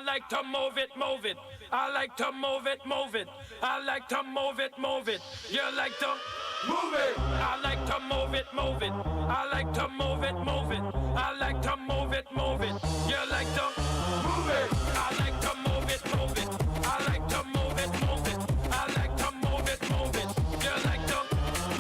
like to move it, move it. I like to move it, move it. I like to move it, move it. You like to move it. I like to move it, move it. I like to move it, move it. I like to move it, move it. You like to move it. I like to move it, move it. I like to move it, move it. I like to move it, move it. You like to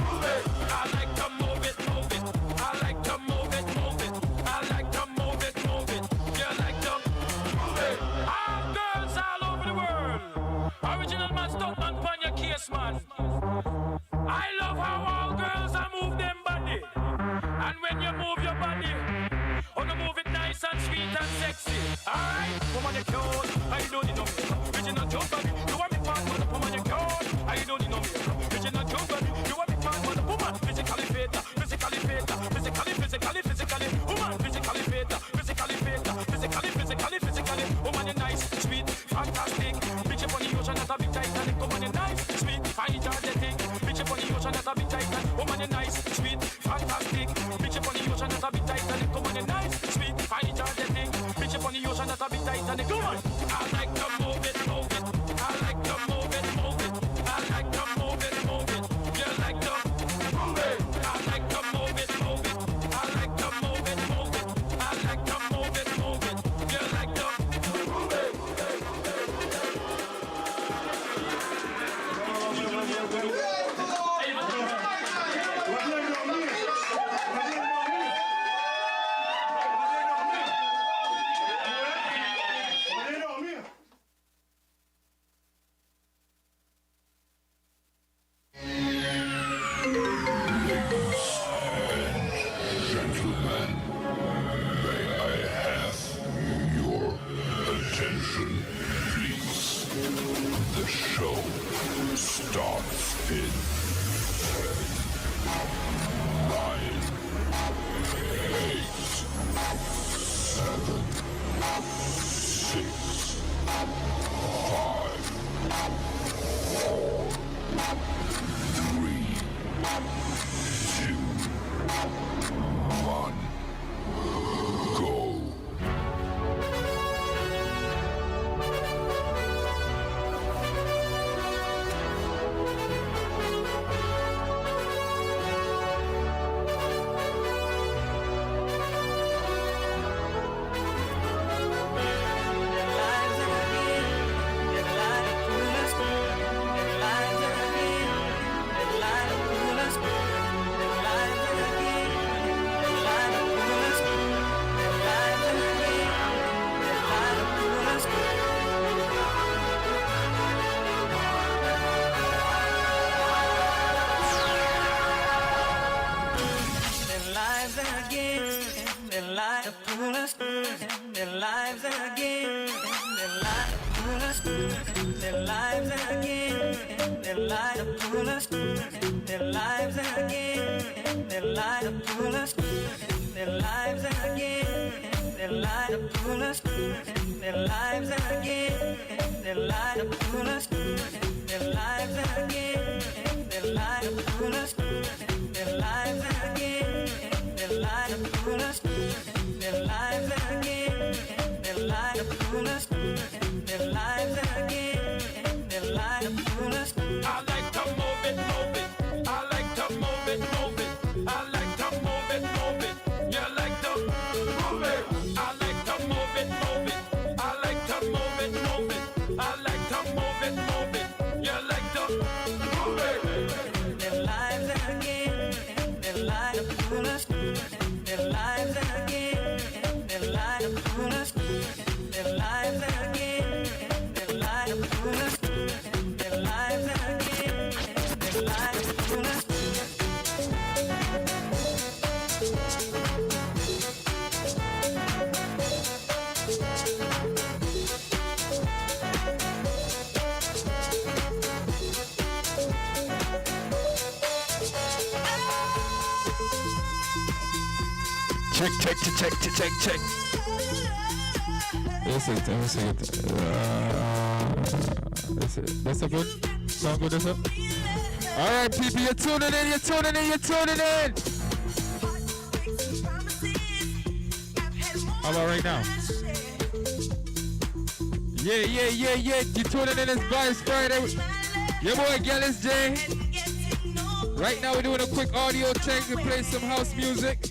move it. I like to move it, move it. I like to move it, move it. I like to move it, move it. You like to move it. All girls all over the world. Original man, stunt man, pan your case, man. I love how all girls are move them body. And when you move your body, you move it nice and sweet and sexy. Alright? Woman, you cute. I don't need no me. Original joke body. You want me part of the woman, you cute. I don't need no me. Original joke body. You want me part of the woman. Physically fit. Physically fit. Physically. Woman, physically fit. Physically. Woman, you nice, sweet, fantastic. Bitch up on the ocean, not a big Titanic. Woman, you nice, sweet, fine, energetic. Bitch up on the ocean, not a big Titanic. Woman, you nice, sweet, fantastic. Bitch up on the ocean, not a big Titanic. Woman, you nice, sweet, fine, energetic. Bitch up on the ocean, not a big Titanic. Come on. I like to move it, move it. I like to move it, move it. I like to move it, move it. You like to move it. I like to move it, move it. I like to move it, move it. I like to move it, move it. You like to move it. Starts in 9, 8, 7, 6, 5, 4, 3, 2, 1, go. Check. Let me see it. That's a good. Sound good, that's up. Alright, people, you're tuning in. How about right now? Yeah. You tuning in this Vibes Friday. Your boy Gallus J. Right now we're doing a quick audio check to play some house music.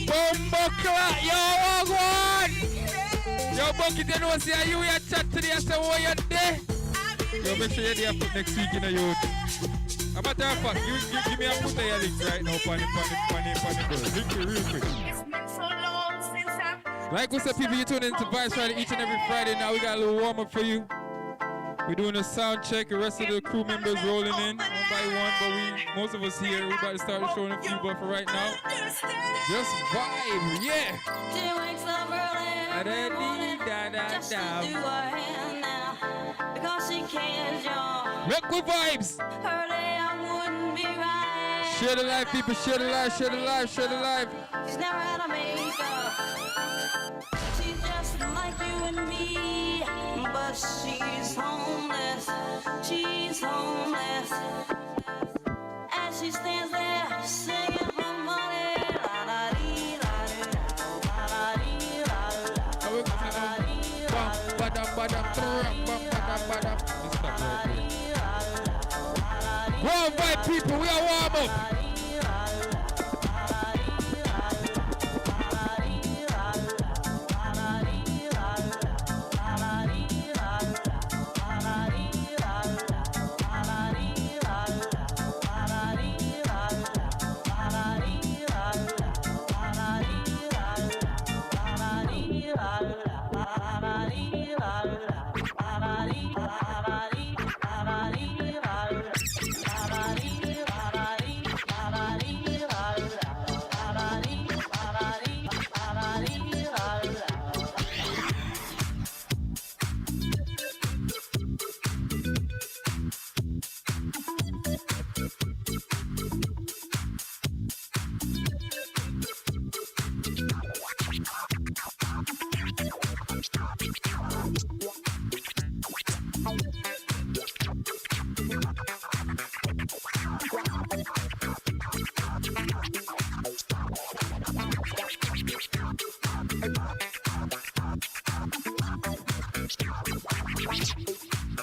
Bumbleclot, yo, one. Yo, Bucket, you know, see you here chat today. I say, what you there? Yo, make sure you're there for next week in the youth. A matter of fact, you give me a put your links right now, funny, link it real quick. Like we said, people, you tune into Vibes Friday each and every Friday. Now we got a little warm up for you. We're doing a sound check. The rest of the crew members rolling in one by one, but most of us here, we're about to start showing a few, but for right now, just vibe, yeah. She wakes up early every morning just to do her hair now because she cares, y'all. Look with vibes. Her day I wouldn't be right. Share the live, people. Share the live. Share the live. Share the live. She's never had a makeup. She's just like you and me, but she's homeless. She's homeless. As she stands there singing for money. La la dee la dee la la dee la la. Warm vibe, people. We are warm up.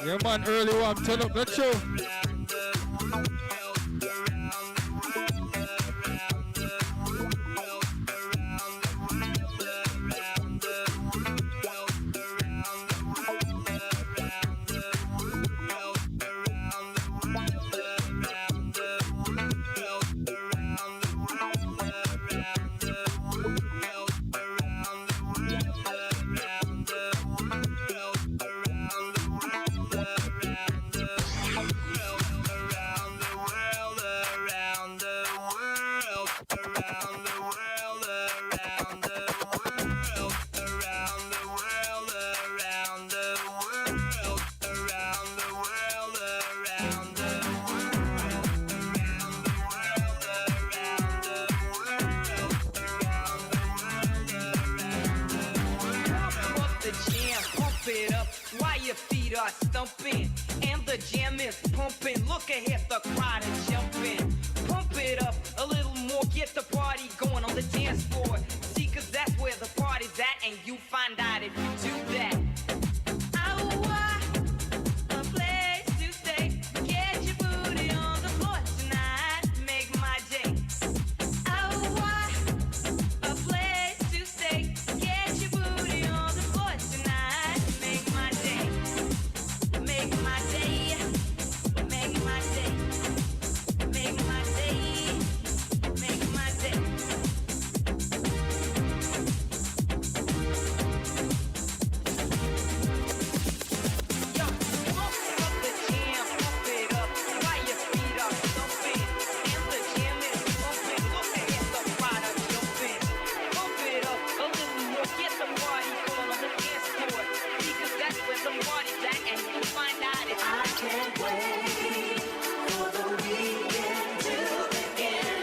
Yeah, man, early one, turn up the show. Stumping and the jam is pumping. Look ahead, the crowd is jumping. Pump it up a little more, get the party going on the dance floor. See, cause that's where the party's at, and you find out if you do that. A place to stay. Get your booty on the floor tonight. Make my day. A place to stay. Get your booty on the floor tonight. Make my day. Make my day, make my day, make my day, make my day. Yo, pump up the jam, pump it up, while your feet are thumping, and the jam is pumping. Look ahead, the crowd are jumping. Pump it up a little more, get the party going on the dance floor, because that's where the party's at, and you find out if I can't wait for the weekend to begin.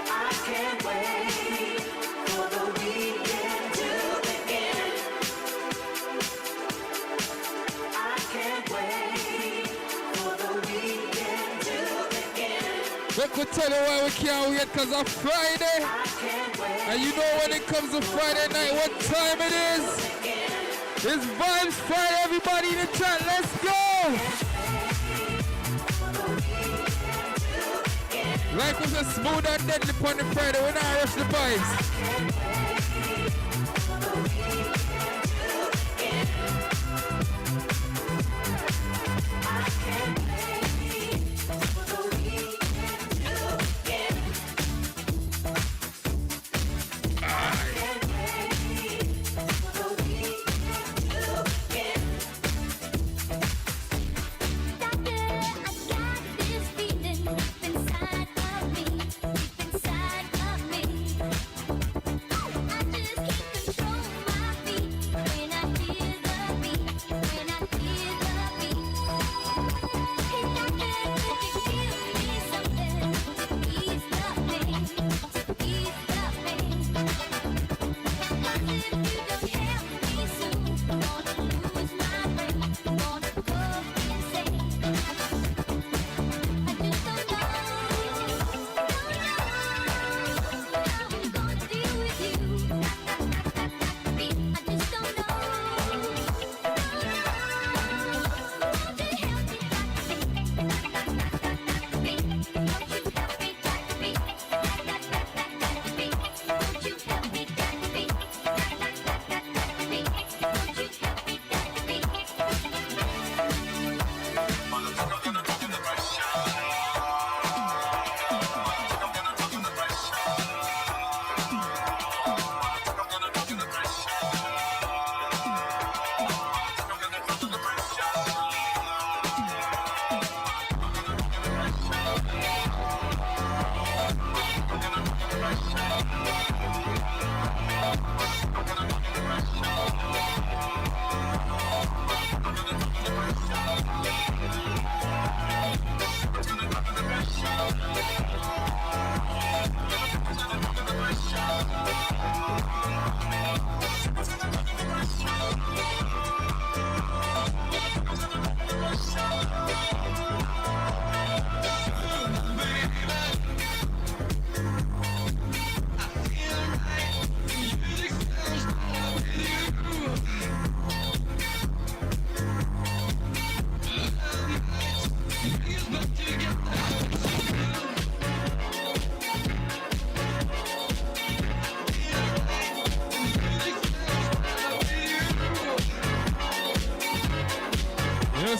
I can't wait for the weekend to begin. I can't wait for the weekend to begin. Look, we tell you why we can't wait, cause on Friday, I can't And you know when it comes to Friday night, what time it is? It's Vibes Friday, everybody in the chat, let's go! Life was a smooth and deadly on the Friday when I rush the vibes.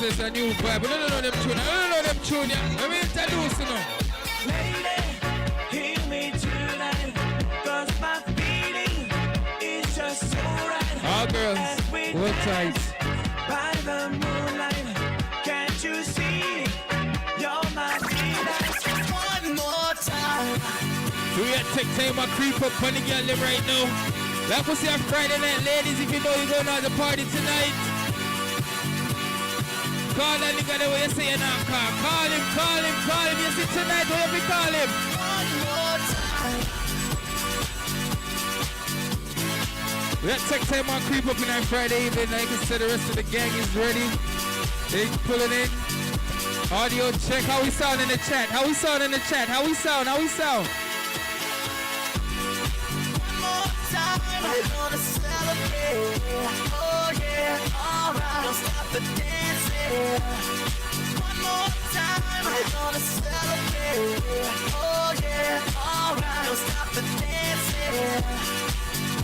It's a new vibe, but I don't know them tune. I don't know them tune, yeah. Let me introduce you now. Lady, hear me tonight, 'cause my feeling is just so right. All girls, As we hold tight. dance by the moonlight, can't you see? You're my delight. One more time. Do you take time and creep up on the girl them right now? Like we say on Friday night, ladies, if you know you're going to the party tonight. Call that nigga the way you say you're not call. Call him, call him, call him. You see tonight, where we call him? One more time. Let's take time and creep up in that Friday evening. Like I said, the rest of the gang is ready. They pulling in. Audio check. How we sound in the chat? How we sound in the chat? How we sound? How we sound? One more time. We're gonna celebrate. Oh yeah, alright. Don't stop the dancing. One more time. We're gonna celebrate. Oh yeah, alright. Don't stop the dancing.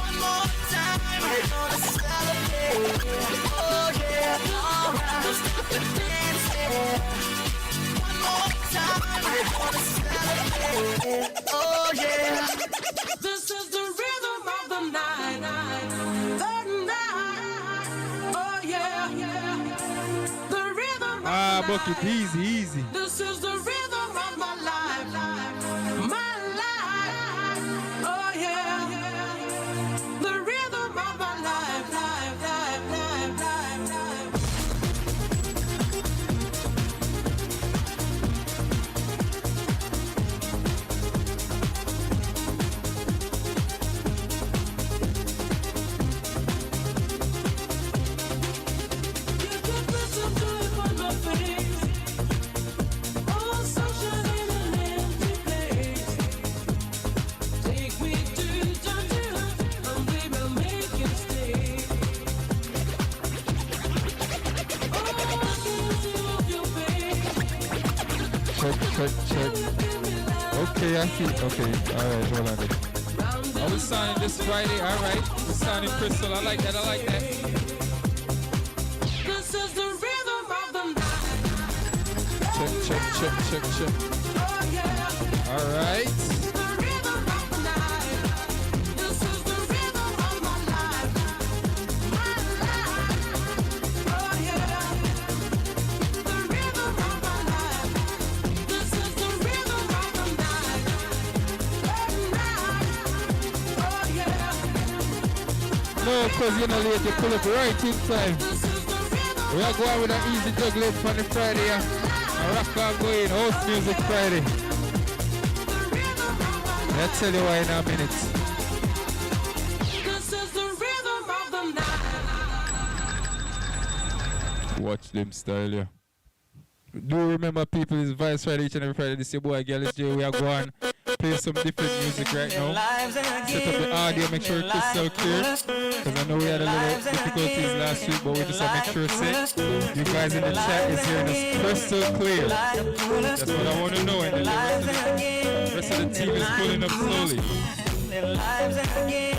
One more time. We're gonna celebrate. Oh yeah, alright. Don't stop the dancing. One more time. We're gonna celebrate. Oh yeah. This is the rhythm of the night. The night. Oh yeah, yeah. The rhythm of the Bucket, night. easy, easy. This is the rhythm of my life. My life. Oh yeah, yeah. The rhythm of my life. Life, life, life, life, life. You could listen to it on my face. Oh, check. Okay, I see. Okay, alright, hold on there. I was signing this Friday, alright. We're signing Crystal, I like that. This is the rhythm of the night. Check. Oh yeah. Alright. The rhythm of the night. This is the rhythm of my life. My life. Oh yeah. The rhythm of my life. This is the rhythm of the night. Oh yeah. No, cause you're not late, you pull up right in time. This is the rhythm. We are going with an easy juggling for the Friday, yeah. And rock on going, house music Friday. I'll tell you why in a minute. This is the rhythm of the night. Watch them style, yeah. Do remember people, it's Vice Friday each and every Friday. This your boy, girl, it's Jay. We are going play some different music right now. Set up the audio, make sure it's crystal clear. Because I know we had a little difficulties last week, but we just want to make sure it's set. You guys in the chat is hearing us crystal clear. That's what I want to know. And then the rest of the team is pulling up slowly. Their lives again,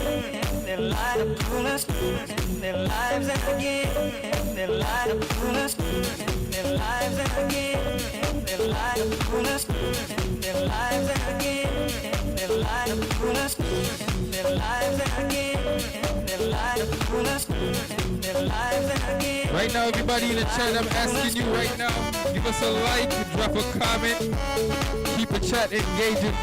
their light of coolness, their lives again, their light of coolness, their lives again, their light of coolness, their lives again, their light of coolness, their lives again, their light of coolness, their lives again. Right now, everybody in the chat, I'm asking you right now, give us a like, drop a comment, keep the chat engaging.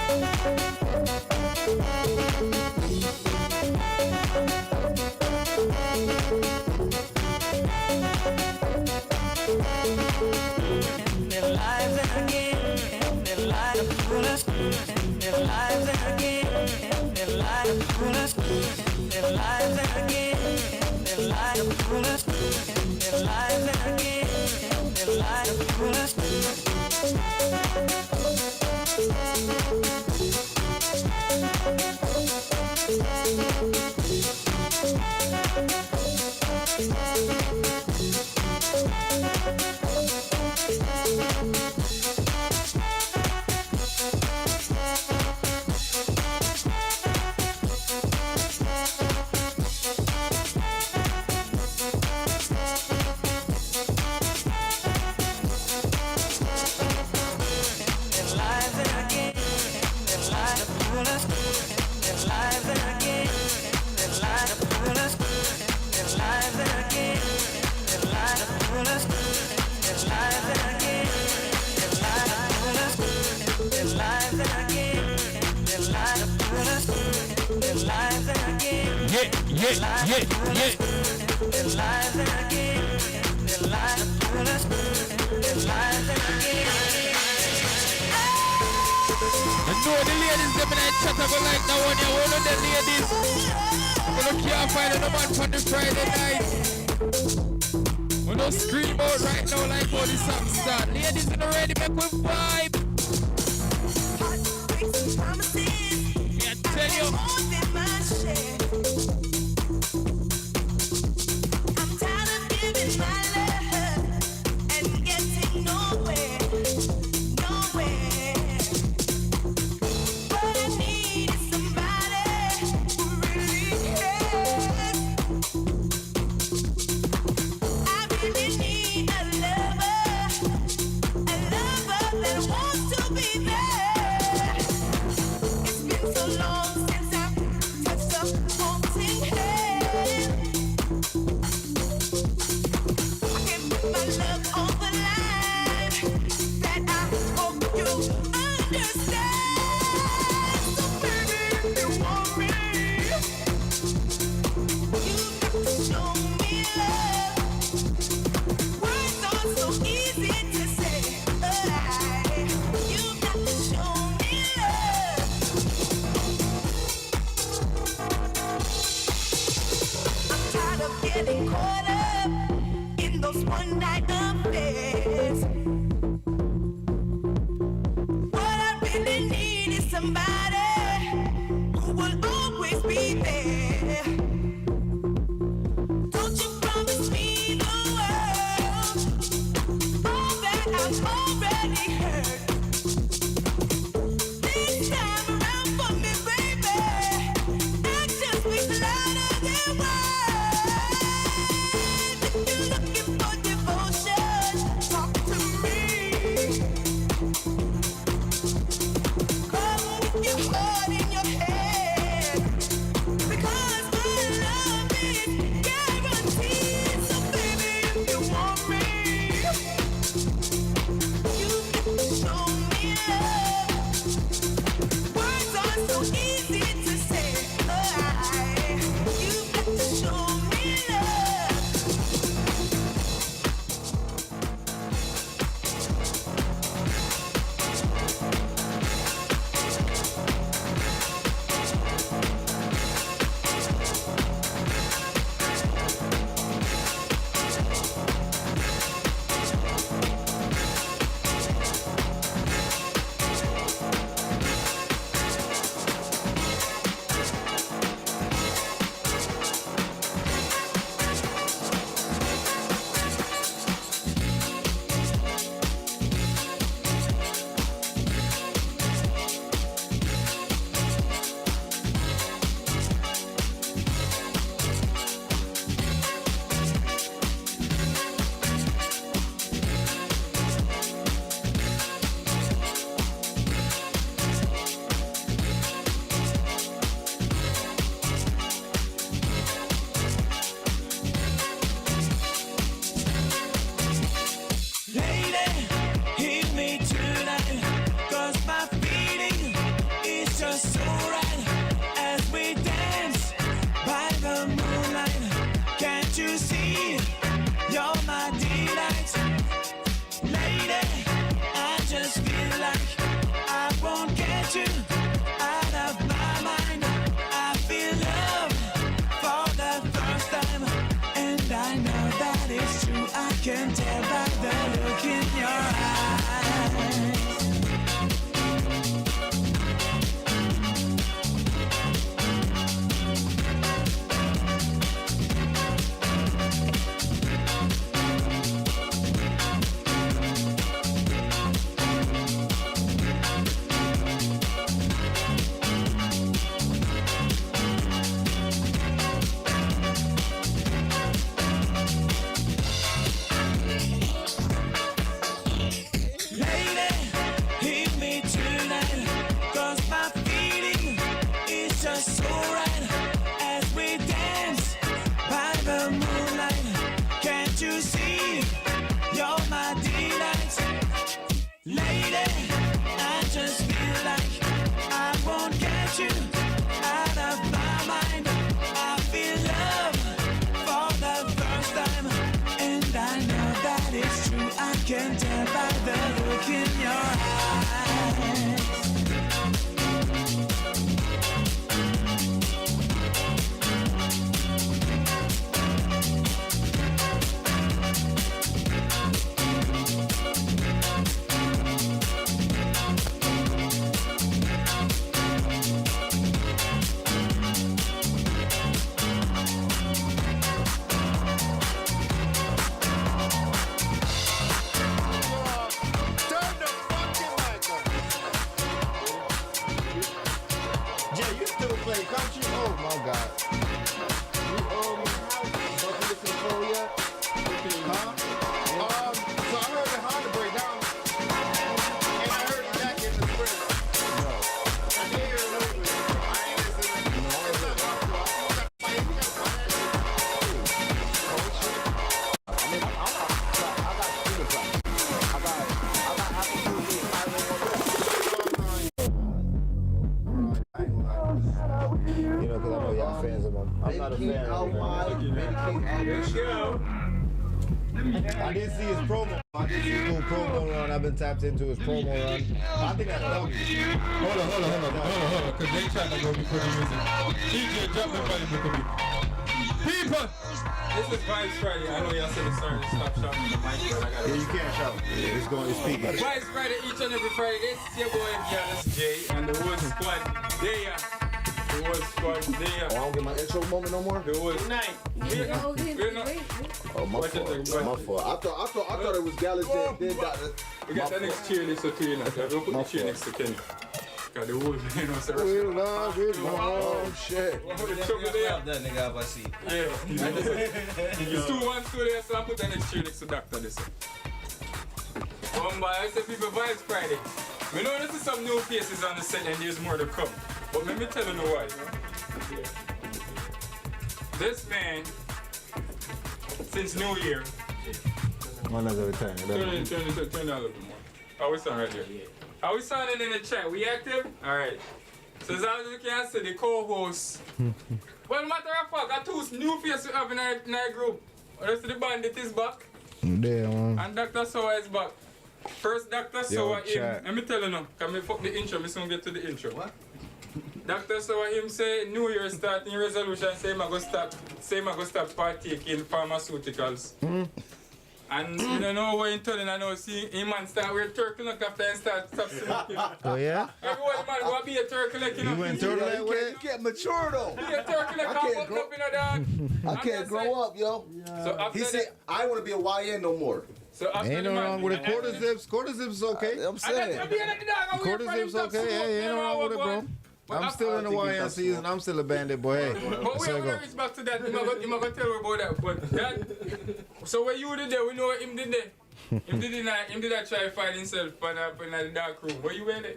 Their lives again, their light of coolness, their lives again, their light of coolness, their lives again, their light of coolness, their lives again, their light of coolness. can tell by the look in your eyes. Can tell by the look in your eyes. I didn't see his promo. I didn't see his little promo run. I've been tapped into his promo run. I think that's W. Hold on, because they trying to go before the music. DJ, drop the volume for me. People! This is Vibes Friday. I know y'all said it's starting to stop shouting the mic, but I got Yeah, you can't shout. Yeah, it's going to speak. Vibes Friday each and every Friday. This is your boy, Giannis J, and the whole squad there. The whole squad there. Oh, I don't get my intro moment no more? The whole night. We're not. Oh, my fault. I thought it was Gallagher that did that. We got the next cheer list to you now. We'll put the cheer next to Kenny. because the whole, you know, so We love it. Oh, shit. That nigga have a seat. yeah. It's 2-1-2 there, so I put an extra next to Doctor this. I say people Vibes Friday. We know this is some new faces on the set and there's more to come. But let me tell you why. This man, since New Year, One other time. turn that a little bit more. Are we sound right here? Are we sounding in the chat? We active? Alright. So as long as you can see the co-host. Well, matter of fact, I two new faces we have in our group. The rest of the bandit is back. There, man. And Dr. Sowa is back. First Dr. Sowa him. chat. Let me tell you now. Can me fuck the intro, me soon get to the intro. What? Dr. Sowa him say New Year starting resolution, say him I go start partaking pharmaceuticals. And you don't know what he's telling, I know see him man start wear turtleneck after he start smoking. Oh, yeah? Everyone man go be a turtleneck, you know. You went turtleneck with it? You can't mature though. Be a turtleneck and can't fuck grow- up in a dog. I can't grow up, yo. So after He said, I want to be a YN no more. so after Ain't the no man- wrong with it. Quarter zips. Quarter zips is okay. I'm saying. Quarter zips okay. Hey, ain't no wrong with it, bro. I'm still in the YN season. I'm still a bandit, boy. Hey, But we so are go. going to reach back to that. I'm going to tell you about that. But that, so what you did there, we know what him did there. Him did that try to find himself in the dark room. Where you went there?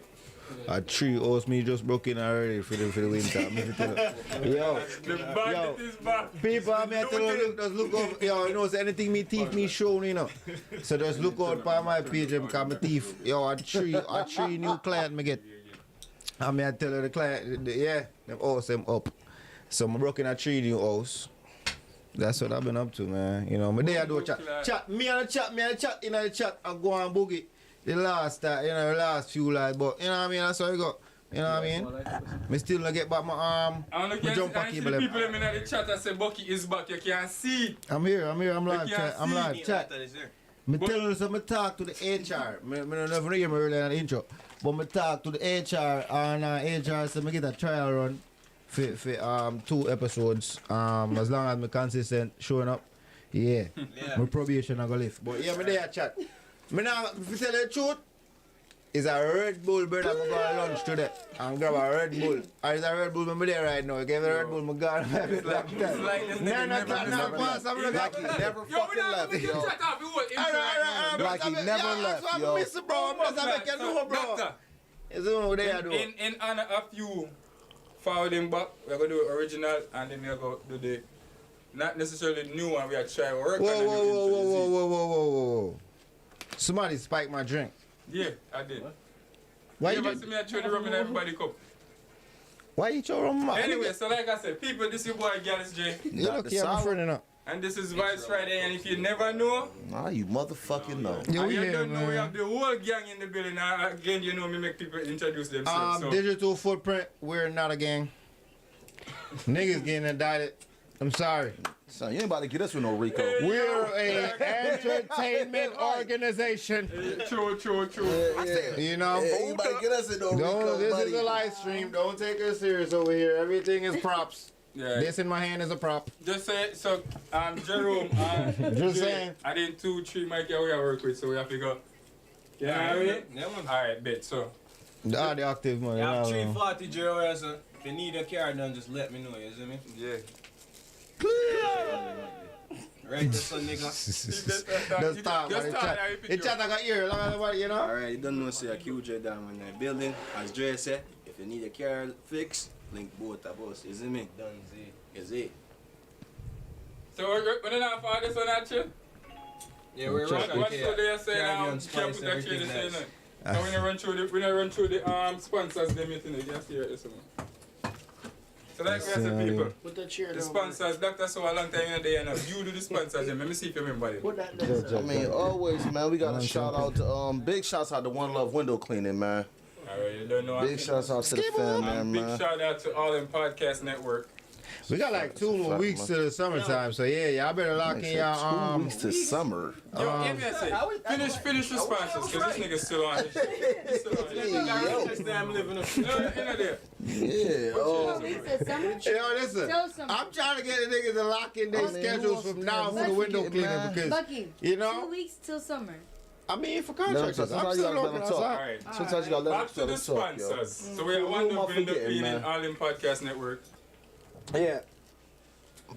A tree owes me just broke in already for the winter. I'm gonna tell you. Yo, The bandit is back. people, I'm here to look, just look over. Yo, you know, so anything me teeth me show, you know. So just look out by my page because my teeth. Yo, a tree new client me get. I'm here to tell you the client, yeah, them house them up. So I'm broken a tree new house. That's what I've been up to, man. You know, my day I do a chat. Me and the chat in the chat and go and boogie. The last few lives, but you know what I mean? That's how you go. You know what I mean? Me still not get back my my jump I see the people in the chat that say Bucky is back. You can see. I'm here, I'm live, You chat. can't I'm see live, me. chat. Me tell you something, talk to the HR. Me don't never hear me earlier in the intro. But me talk to the HR and HR said me get a trial run for 2 episodes. As long as me consistent showing up. Yeah. My probation I go lift. But yeah, me there chat. Me now, if you tell you the truth, it's a Red Bull, brother. I'm going to lunch today and grab a Red Bull. Or it's a Red Bull, I'm there right now. I gave the Red Bull, I'm going to have it like that. No, pass. I'm going Like he never fucking left, yo. Like he never left, yo. I'm missing, bro. I'm making do, bro. Doctor, It's over there, do. in honor of you following back, we're going to do original and then we're going to do the, not necessarily the new one, we are trying to work on the new Whoa. Somebody spiked my drink. Yeah, I did. Why You you ever see me I throw the rum in everybody's cup? Why you throw rum? Anyway, so like I said, people, this is your boy Gallus J. You look here, I'm friending up. And this is Vibes Friday, and if you never know, Nah, you motherfucking know. Yo, and we you here, don't know, we man. have the whole gang in the building. Again, you know me make people introduce themselves. So. Digital footprint, we're not a gang. Niggas getting indicted. I'm sorry. Son, you ain't about to get us with no Rico. We're an entertainment organization. True. You know? Yeah, you about to get us in no Rico, Don't, this buddy. is a live stream. Don't take us serious over here. Everything is props. Yeah. This in my hand is a prop. Just say, so, Jerome, Just saying. I did 2-3 Mike we work with, so we have to go. Yeah, Alright, bet, so. The active money. You have no. 340 Jerome, so if you need a car, then just let me know, you see me? Yeah. Right, this one, nigga. Just talk, man. The chat I got ear, you know? Alright, you don't know, say a QJ down in the building. As Dre said, if you need a car fix, link both of us. Is it me? Done, Z. Is it? So, we're not for this one, actually? Yeah, we're What running. so they are saying, Caribbean can't spice, put that trade everything saying nice. that. So we don't run through the sponsors them yet, you know, you can see it, listen. So like I said, people, Put the chair the down. sponsors, Dr. So a long time in the day, you know, you do the sponsors, let me see if you remember it. Put that there. I mean, always, man, we got to shout out to, big shouts out to One Love Window Cleaning, man. Alright, you don't know. Big shouts out to the fam, man, Big man. shout out to all them podcast network. We got like 2 more weeks to the summertime, so yeah, y'all better lock in y'all 2 weeks to summer. Yo, give me a sec. Finish the sponsors, because this nigga's still on this shit. He's still on this shit. I'm living a No, there. Yeah, oh. Yo, listen, I'm trying to get the niggas to lock in their schedules from now for the window cleaner because, Bucky, you know, 2 weeks till summer. I mean, for Let 'em contractors, talk. I'm Sometimes you still gotta let looking 'em talk. outside. Alright. Sometimes you gotta let Back to the them talk, yo. sponsors. So we are Who one am I up in the forgetting, feeling man? All in Podcast Network. Yeah.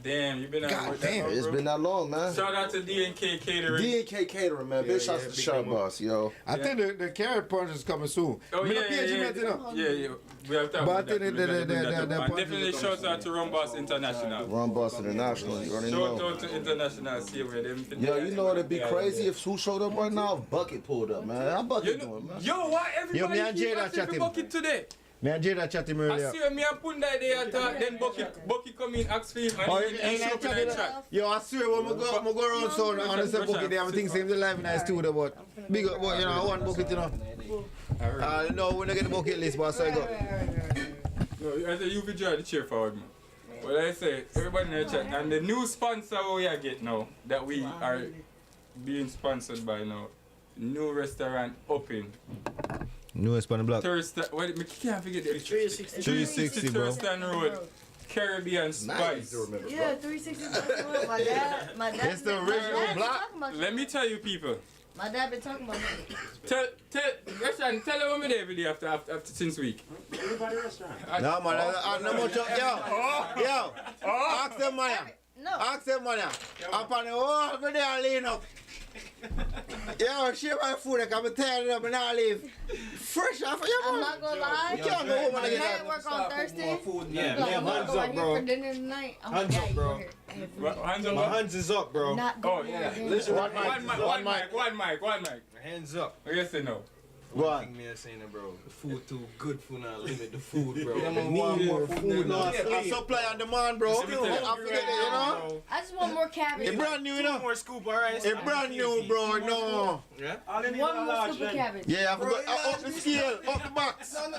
Damn, you been out God with damn, that, It's bro? been that long, man. Shout out to D&K Catering. D&K Catering, man. Big shouts to the Sharp Boss, yo. I think the carrot punch is coming soon. Oh, Me yeah, no page yeah, yet, you know. yeah. We have time. But I for think that. the We gotta bring that up. punches And definitely are shout out to Rum Boss International. Run Boss International, you already Shout know. out to International. See where them. Yo, you know what'd be crazy if who showed up right now? If Bucket pulled up, man. How You Bucket know, doing, man? yo, why Yo, me everybody and keep Jada asking for chatting. Bucket today? Me and Jada chatted me I earlier. see me and Punda there and talk, then Bucky come in, ask for him, and Oh, he show up in the chat. Yo, I swear when I go around sound on the same bucket, they have things same live in the studio, but big up, but you know, I want bucket, you know. No, we don't get the bucket list, but so I go. No, I say you could drive the chair forward, man. Well, I say, everybody in the chat, and the new sponsor we are get now, that we are being sponsored by now, new restaurant open. Newest on the block. Thursday, wait, I can't forget it. 360, bro. Thurston Road, Caribbean Spice. Yeah, 360. My dad. It's the original block. Let me tell you, people. My dad been talking about it. Tell them what me there every day after since week. No, man, no much. Yo, ask them, Maya. No. Ask them, Maya. Up on the wall, over there, and lean up. Yo, share my food, I can tear it up and I leave. Fresh off of your I'm not gonna lie. You can't go home My and get dad that. work on Thursday. Yeah, Like, yeah, I'm not hands going up, here bro. for dinner tonight. I'm Hands like, up, yeah, bro. you here. Hands up, My hands is up, bro. Not Oh, going yeah. for dinner. Listen, One mic. hands up. Yes or no? Go One on. thing me I saying, bro. The food too good for now. Limit the food, bro. Yeah, We man, need one more food food, now. I supply and demand, bro. I Still forget hungry it, you know. I just want more cabbage. It's brand new, you Two know. more scoop, alright? It's brand new, bro. No. Yeah? One more scoop of cabbage. Yeah, I forgot. Up the scale, up the box. Up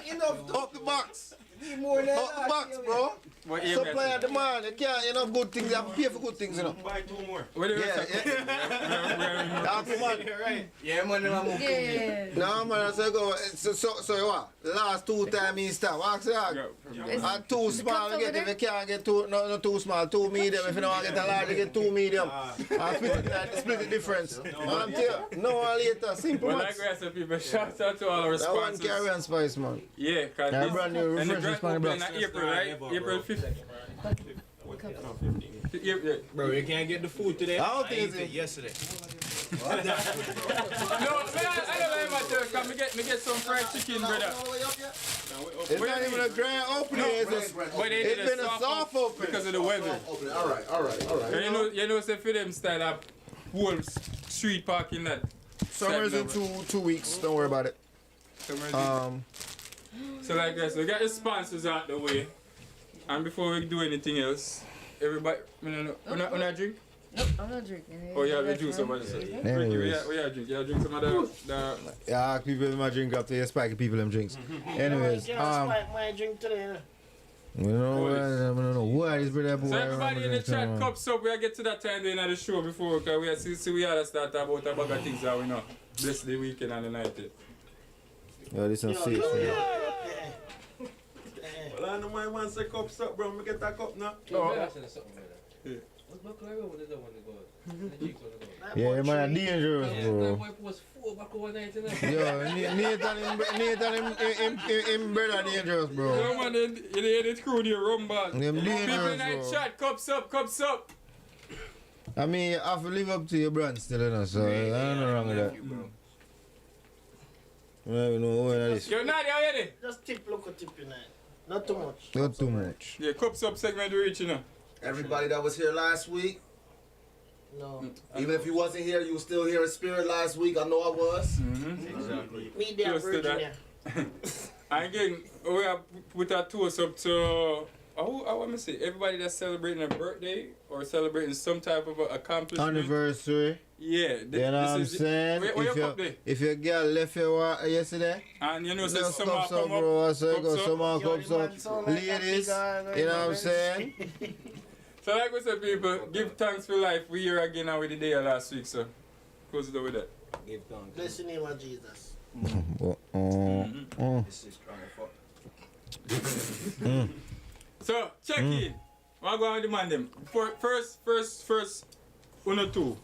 the box. Up the box, bro. What year Supply and demand. You can't, you know, good things. You have to pay for good things, you know. Buy two more. What do you Yeah, say? yeah. That's the man. Right. Yeah, man, I'm okay. Yeah. No, man, so go. So what? Last two times he stop. Ask that. And too small, cups get over if you there? can't get too, no, too small, too medium. If you don't want to get a large, you get two medium. And split the difference. I'm tell you, no one later, simple Well, man. like I said, people, shout out to all our That one sponsors. Caribbean Spice, man. Yeah, because Yeah, brand new and the refreshments grand on the opening block. in April, right? April 5th. Yeah. Bro, you can't get the food today. I don't think ate it's- it yesterday. No, man, I don't know about that. Me get some fried chicken, brother. It's not even a grand opening. It's But they it's did been a soft opening. because of the weather. All right. And you know, say for them style of whole street parking lot. Summer's in 2 weeks. Don't worry about it. So like this, we got the sponsors out the way. And before we do anything else, everybody, we're not drink? Nope, I'm not drinking. Oh, you have a juice somebody said. Anyways. We have drink. You have drink some of the Yeah, people in my drink after you spike people them drinks. Anyways, my drink today. we don't know why this brother boy. So everybody in the chat, cups up. We'll get to that time during the show before, because we are see we had to start about a bag of things that we know. Bless the weekend and the night. Yo, this is safe. Well, I know my man say cups up, bro. Me get that cup now. Yeah, man, dangerous, bro. Yo, Nathan, him brother dangerous, No bro. man, you hear the crew there, rumble. Them People in dangerous, the bro. chat, cups up. I mean, you have to live up to your brand still, you know, so I don't know wrong with that. I don't know what it is. Yo, Nadia, how you there? Just tip, local tip, you know. Not too much. Not too much. Yeah, cups up segment we reach, you know. Everybody that was here last week, No. even if you wasn't here, you were still here in spirit last week. I know I was. Exactly. Me there, Close to that. Virginia. And again, we have put our toast up to, I want to say, everybody that's celebrating a birthday or celebrating some type of a accomplishment. Anniversary. Yeah. You know what I'm saying? Where your cup there? If your girl left you yesterday, And you know, say just summer cups up, come up. bro. So cups go up. some more Yo, cups the up. man sound like that Ladies, big, you know what I'm saying? So like we said, people, give thanks for life. We here again now with the day of last week, so close it up with that. Give thanks. Bless the name of Jesus. This is strong fuck. So, check in. What go on with the man them? First, 1 or 2.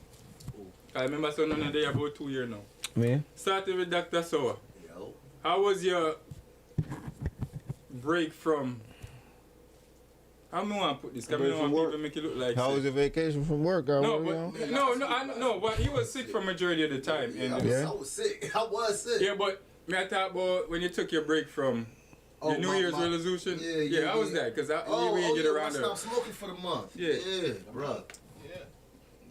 I remember so none of they about 2 years now. Me? Starting with Dr. Sour. Yo. How was your break from... How do I want to put this? Because I Break don't from want work. people make it look like... How was your vacation from work? No, know? but, no, but he was sick for majority of the time. Yeah, and I was sick. I was sick. Yeah, but me I talk about when you took your break from your New Year's resolution. I was there because we didn't get around I there. stopped smoking for the month. Yeah. Yeah, bro.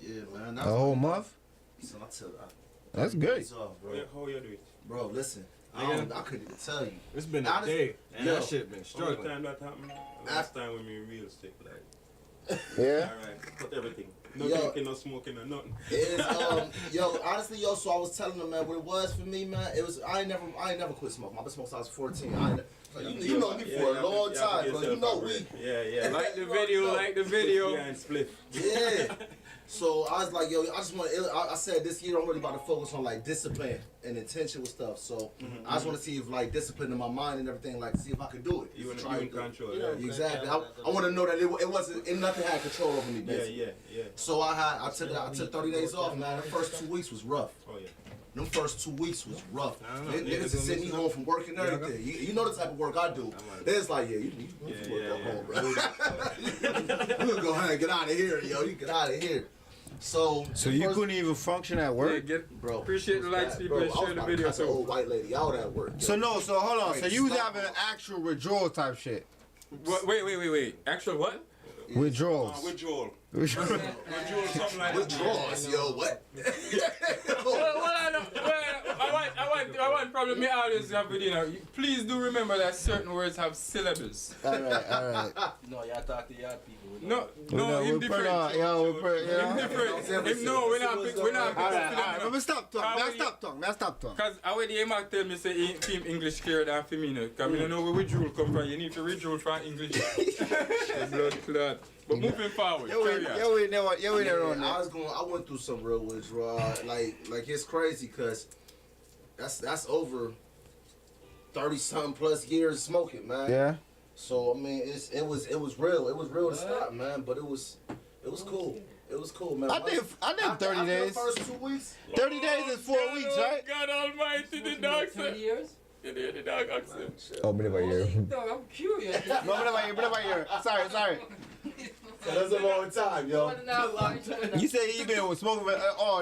Yeah, man. A whole month? So I took. That's good. Off, bro. How you do it? Bro, listen. I couldn't even tell you. It's been a Honest- day, and Yo. that shit been struggling. Only time that happened, last time when me real sick, like. Yeah? Alright, cut everything. No Yo. drinking, no smoking, no nothing. It's yo, honestly, yo. So I was telling them, man, what it was for me, man. It was I ain't never quit smoking. I've been smoking since I was 14. You know me for a long time, bro. You know we. Yeah. Like the video, like the video. Yeah, and split. Yeah. So I was like, yo, I just want. I said this year I'm really about to focus on like discipline and intention with stuff. So I just want to see if like discipline in my mind and everything, like see if I could do it. You want Try to to do it. control. Yeah, exactly. I want to know that it wasn't, and nothing had control over me. Basically. Yeah. So I took 30 days off, man. The first 2 weeks was rough. Oh yeah. Them first 2 weeks was rough. know. Niggas is sending me home from work and everything. You know the type of work I do. It's like, you go home, bro. You can go ahead and get out of here, yo. You get out of here. So you couldn't even function at work? Bro. Appreciate the likes, people, and share the video. So old white lady out at work. So hold on. Wait, So you was stop. having actual withdrawal type shit? Wait. Actual what? Withdrawals. Withdrawal. Withdrawals. Something like that. Withdrawals, yo. What? I want probably me always have with please do remember that certain words have syllables. All right. No, y'all talk to y'all people. No, him different. Him different. We're not. All right. Let me stop talking. Because I already him tell me say him English clearer than for me now. Because I don't know where withdrawal come from. You need to withdraw from English. The blood clot. But moving forward. I went through some real withdrawal. Like it's crazy because that's over 30-something plus years smoking, man. Yeah. So I mean, it was real. It was real to stop, man. But it was cool. It was cool, man. I did 30 days. The first 2 weeks. 30 days is 4 weeks, right? God Almighty, the dog said. 20 years? The dog said. Oh, minute by year. Dog, I'm curious. No, minute by year. Sorry. So that's a long time, yo. You said he been smoking,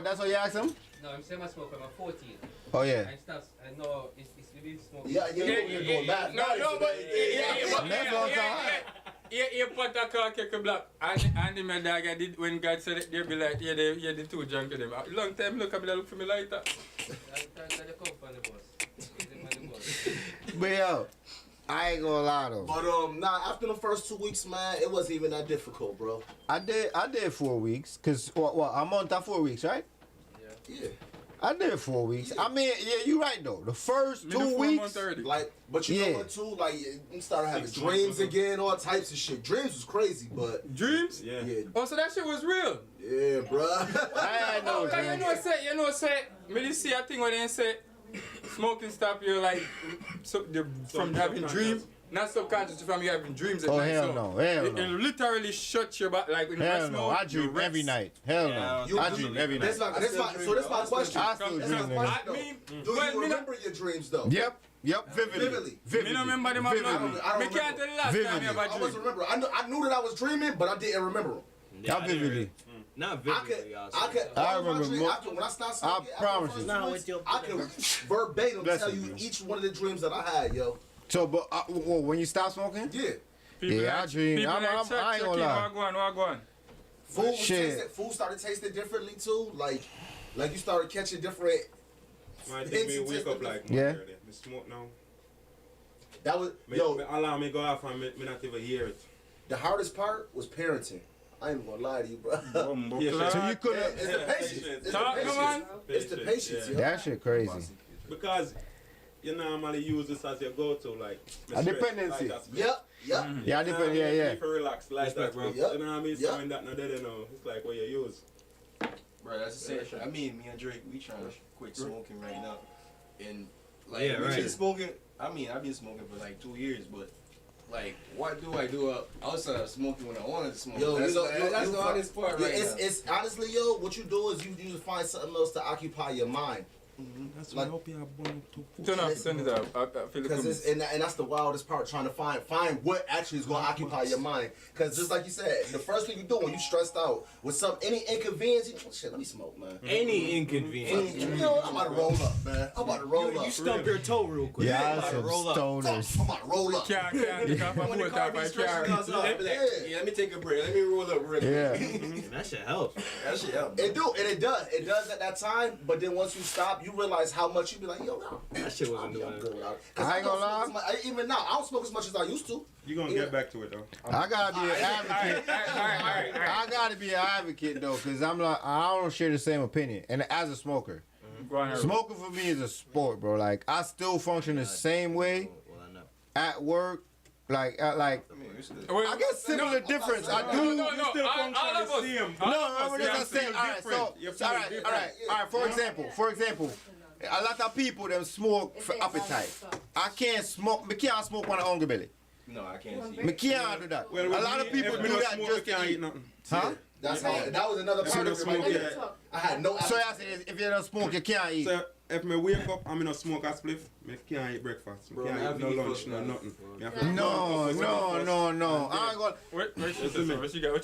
that's what you asked him? No, I'm saying I smoke when I'm 14. Oh, yeah. I know it's really smoking. Yeah, you're doing that. No, but yeah, put a car kick black. And my dog did when God said it, they be like, the two drunk to them. Long time look for me like that. But yo, I ain't gonna lie though. But after the first 2 weeks, man, it wasn't even that difficult, bro. I did 4 weeks, cause I'm on that 4 weeks, right? Yeah. I did 4 weeks. I mean, yeah, you right though. The first 2 weeks, like, but you know what too? Like, you started having dreams again, all types of shit. Dreams was crazy, but dreams? Yeah. Oh, so that shit was real? Yeah, bro. I had no dreams. You know, me see a thing when they say smoking stop you like from having dreams. Not subconscious from you having dreams at night. Hell no. Hell no. It literally shuts your back like when Hell you no. smoke. I dream every night. Hell no. I dream every night. So that's my question. I still dream, nigga. Do you remember your dreams though? Yep. Vividly. Me don't remember them. I don't Me can't tell the last time you ever I wasn't remember. I knew that I was dreaming, but I didn't remember them. Y'all vividly. Not vividly, I remember more. When I stopped smoking, I promise you. I can verbatim tell you each one of the dreams that I had, yo. So, but when you stop smoking? Yeah. I dream. I ain't gonna lie. Go on. Food started tasting differently too. Like you started catching different. I think me wake up like yeah. Me smoke now. That was me alarm me go off and me not even hear it. The hardest part was parenting. I ain't gonna lie to you, bro. So you couldn't. It's the patience. It's the patience. That shit crazy. Because you normally use this as your go-to, like a dependency. Yep. Yeah, depend. Yeah. If you relax like that, bro. You know what I mean? Yep. So when that not there, you know, it's like what you use. Bro, that's the same. I mean, me and Drake, we trying to quit smoking right now, and like Yeah, we right. been smoking. I mean, I've been smoking for like 2 years, but like, what do I do outside of smoking when I wanted to smoke? Yo, that's the hardest part right now. It's honestly, yo, what you do is you find something else to occupy your mind. That's Like- why I hope you have one to Turn off, turn it off. I feel Because it. and that's the wildest part, trying to find what actually is going to occupy your mind. Because just like you said, the first thing you do when you stressed out with any inconvenience, you shit, let me smoke, man. Any inconvenience. You know, I'm about to roll up, man. I'm about to roll up. You stump your toe real quick. Yeah, I'm about to some roll up. stoners. I'm about to roll up. Can't take off a When the boat car off be my stretching car. us out, I'll be like, yeah, let me take a break. Let me roll up real quick. Yeah. That shit helps. That shit helps. It do, and it does. It does at that time, but then once you stop, you realize how much you be like, yo, no. That shit wasn't I'm doing good it. without it. I ain't gonna lie. Even now, I don't smoke as much as I used to. You're gonna get back to it though. I gotta be an advocate. I gotta be an advocate though, cause I'm like I don't share the same opinion. And as a smoker, Go on, Harold. smoking for me is a sport, bro. Like I still function the same way Well, I know. at work. Like I mean, you still- Wait, I guess similar difference. I do. No, You still all function of the us. same. All No, of us, I'm yeah, just saying. All right, different. so You feel all right. For example, a lot of people them smoke for appetite. I can't smoke. Me can't smoke when I'm hungry belly. No, I can't see Me it. can't do that. Well, a lot of people if do me no that smoke, just you can't to eat eat. nothing. Huh? That's how. That was another part of it right there. I had no. So I said, if you don't smoke, you can't eat. So if me wake up and me not smoke a spliff, me can't eat breakfast. Me Bro, can't I eat no eat lunch, food, no man. nothing. Me have to- No. I ain't gonna. What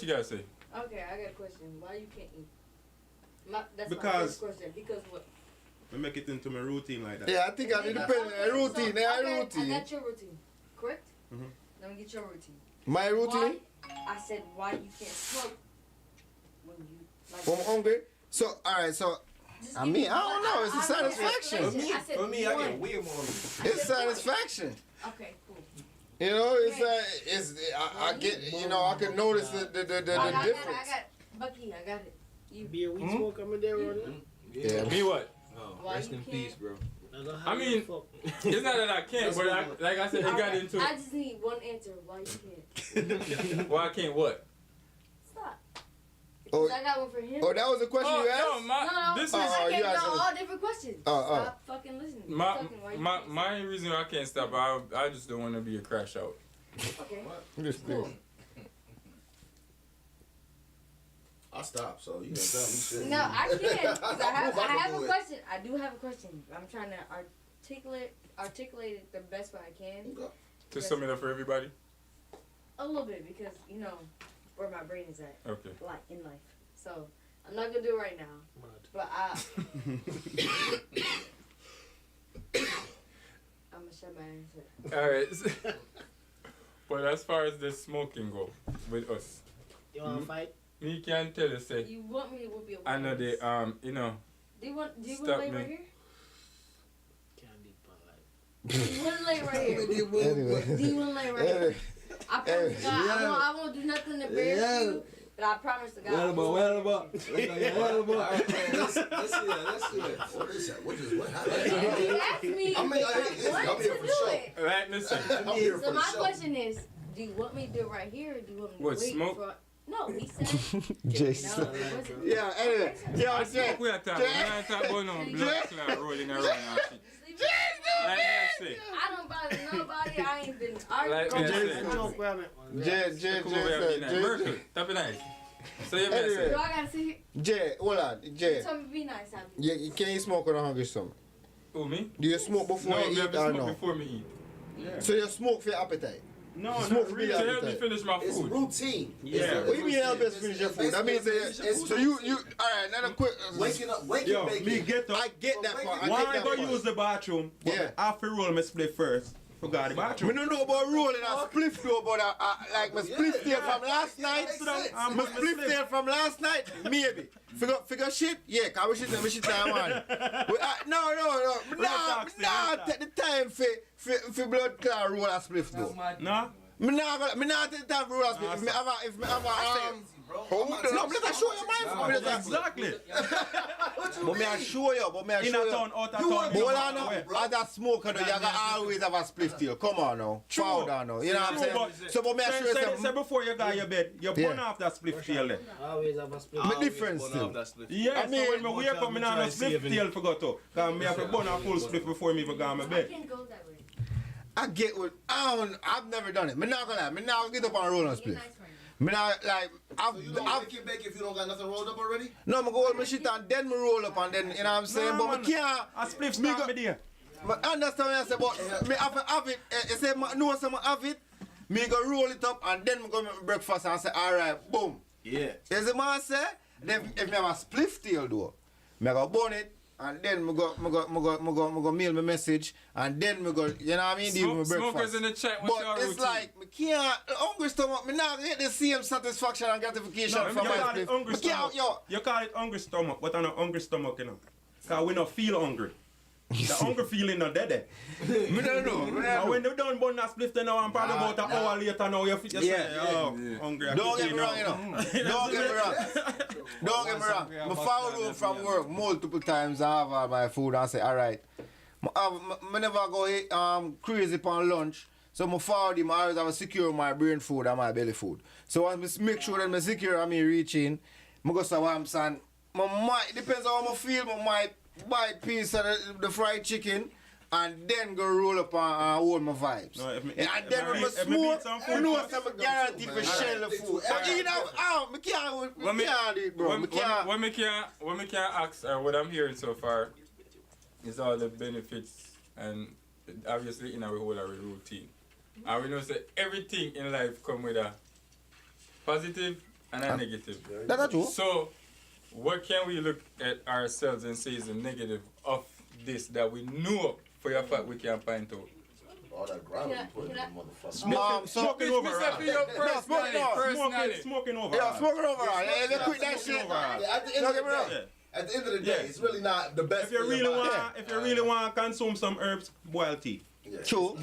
you gotta say? Okay, I got a question. Why you can't eat? That's my Because- first question. Because what? I make it into my routine like that. Yeah, I think I need to put a routine. Okay, A I routine. got your routine, correct? Mhm. Let me get your routine. My routine. Why, I said why you can't smoke when you like. When I'm hungry. So all right. So Just I give mean, me I don't one- know. It's a I need satisfaction. explanation. I said For me, I one. get way more. It's satisfaction. Okay, cool. You know, I get. You know, I can notice the I got difference. Bucky, I got it. You. Be a weed smoker, I'm there running. Yeah. Me what? Oh, Why rest you in can't? peace, bro. I mean, it's not that I can't, but like I said, it got into. I just need one answer. Why you can't? Why I can't what? Stop. Oh, I got one for him. oh, that was a question you asked? No, this is I you can't asked know him. all different questions. Stop fucking listening. My Talking while you can't my reason why I can't stop, I just don't want to be a crash out. Okay. This Cool. thing. I stopped, so you can tell me shit. No, I can't. 'Cause I have do a it. question. I do have a question. I'm trying to articulate it the best way I can. To sum it up for everybody. A little bit because you know where my brain is at. Okay. Like in life. So I'm not gonna do it right now. But I'm gonna shut my answer. All right. But as far as the smoking go with us, You wanna fight? me can tell you say. You want me to whoop your I know ass? they you know. Do you want to Stop lay me. right here? Candy polite. Do you want to lay right here? Anyway. Do you want to lay right here? I promise to God, I won't do nothing to embarrass you, but I promise to God. Well about. Let's see it. What happened? You asked me I mean, if I I'm want here to for do the show. it. Right, listen. I'm here So for the my show. question is, do you want me to do it right here or do you want me to What, wait smoke? for... No, he said... Jason. No, it wasn't. Yeah, anyway. Yeah, I Jay. smoke we are talking. We are talking about no blood clot rolling around and shit. Like I say. I don't bother nobody. I ain't been Like arguing. me I say. Joke, where I'm at. Jay Come over here and be nice. Merkel, tap it nice. So you may Anyway. say. Do I gotta sit here? Jay, hold on. Jay. You told me to be nice, Abby. You can you smoke when you're hungry, son? Who, me? Do you smoke before No, you me eat have to or smoke no? before me eat. Yeah. So you smoke for your appetite? No, Smoke not for really. your To help me appetite. finish my It's food. routine. Yeah. What do you mean help us finish your food? That means so you alright, another quick Waking up, waking, Yo, baking. me get up. I get that part. I Why get I that go part. use the bathroom? But Yeah. I have to roll my split first. Forgot the We bathroom. don't know about rolling a spliff though, but like my spliff there from last night. My spliff there from last night, maybe. Figure shit? Yeah, cause we shit time on. No. Nah, take the time for blood clot roll a spliff though. No? Me not take the time for roll a spliff. If me have a hold on. No, let us show you man. Exactly. But me I show you, In a town, out of town. But hold on now, as a smoker, though, you gotta always have a spliff deal. Come on now, foul down now. You know what I'm saying? So, but me I show you Say something. before you go to your bed, you burn off that split tail then. Always have a split. Me different still. Yeah, I mean, so when I wake up, I don't have a split tail for go to. Because I have to burn a full split before I even go to my I bed. can't go that way. I get what I've never done it. Me not gonna lie. Me not gonna get up and roll on Be split. nice right now. Me not like So you don't make it bake if you don't got nothing rolled up already? No, I'm gonna hold my shit and then me roll up and then, you know what I'm saying? Nah, but man. me can't. A spliff start me there. I understand what I say, but me have to have it. You say, no, so I have it. Me go roll it up and then me go make my breakfast and say, alright, boom. Yeah. You see what I say? Then if me have a spliff tail though, me go burn it and then me go mail my message and then me go, you know what I mean, deal with my breakfast. Smokers in the chat, what's But your it's routine? like, me can't, hungry stomach, me not get the same satisfaction and gratification No, from you my call it spliff. hungry Me can't, stomach. yo. You call it hungry stomach, but I'm not hungry stomach, you know. Because we don't feel hungry. The hungry feeling not dead. Me don't know. And when you done burn that spliff, then now I'm probably about an hour later now you feel hungry. I Don't could get me be wrong, you now. know. Don't get me wrong. Don't get me wrong. I follow home from work multiple times. I have all my food and say, all right. I never go eat, crazy upon lunch. So I follow him. I always have to secure my brain food and my belly food. So I make sure that I secure and me reach in. I go to what I'm saying. My might, depends on how I feel, I might buy a piece of the fried chicken and then go roll up and hold my vibes. No, if me- and if then me when I beat- if me smoke, beat some you food know first- I'm guaranteed for shell the food. But you know, I can't do it, bro. I can't. What me can ask, what I'm hearing so far, is all the benefits and obviously in our whole our routine. And we know that everything in life come with a positive and a negative. That's true. So, what can we look at ourselves and say is the negative of this that we know for your fact we can find out? All that gravel you put in the motherfucker. Smoking over. Smoking over. Yeah, smoking over. Yeah, let's quit that shit. At the end of the day, at the end of the day, it's really not the best. If you really want to consume some herbs, boil tea. True.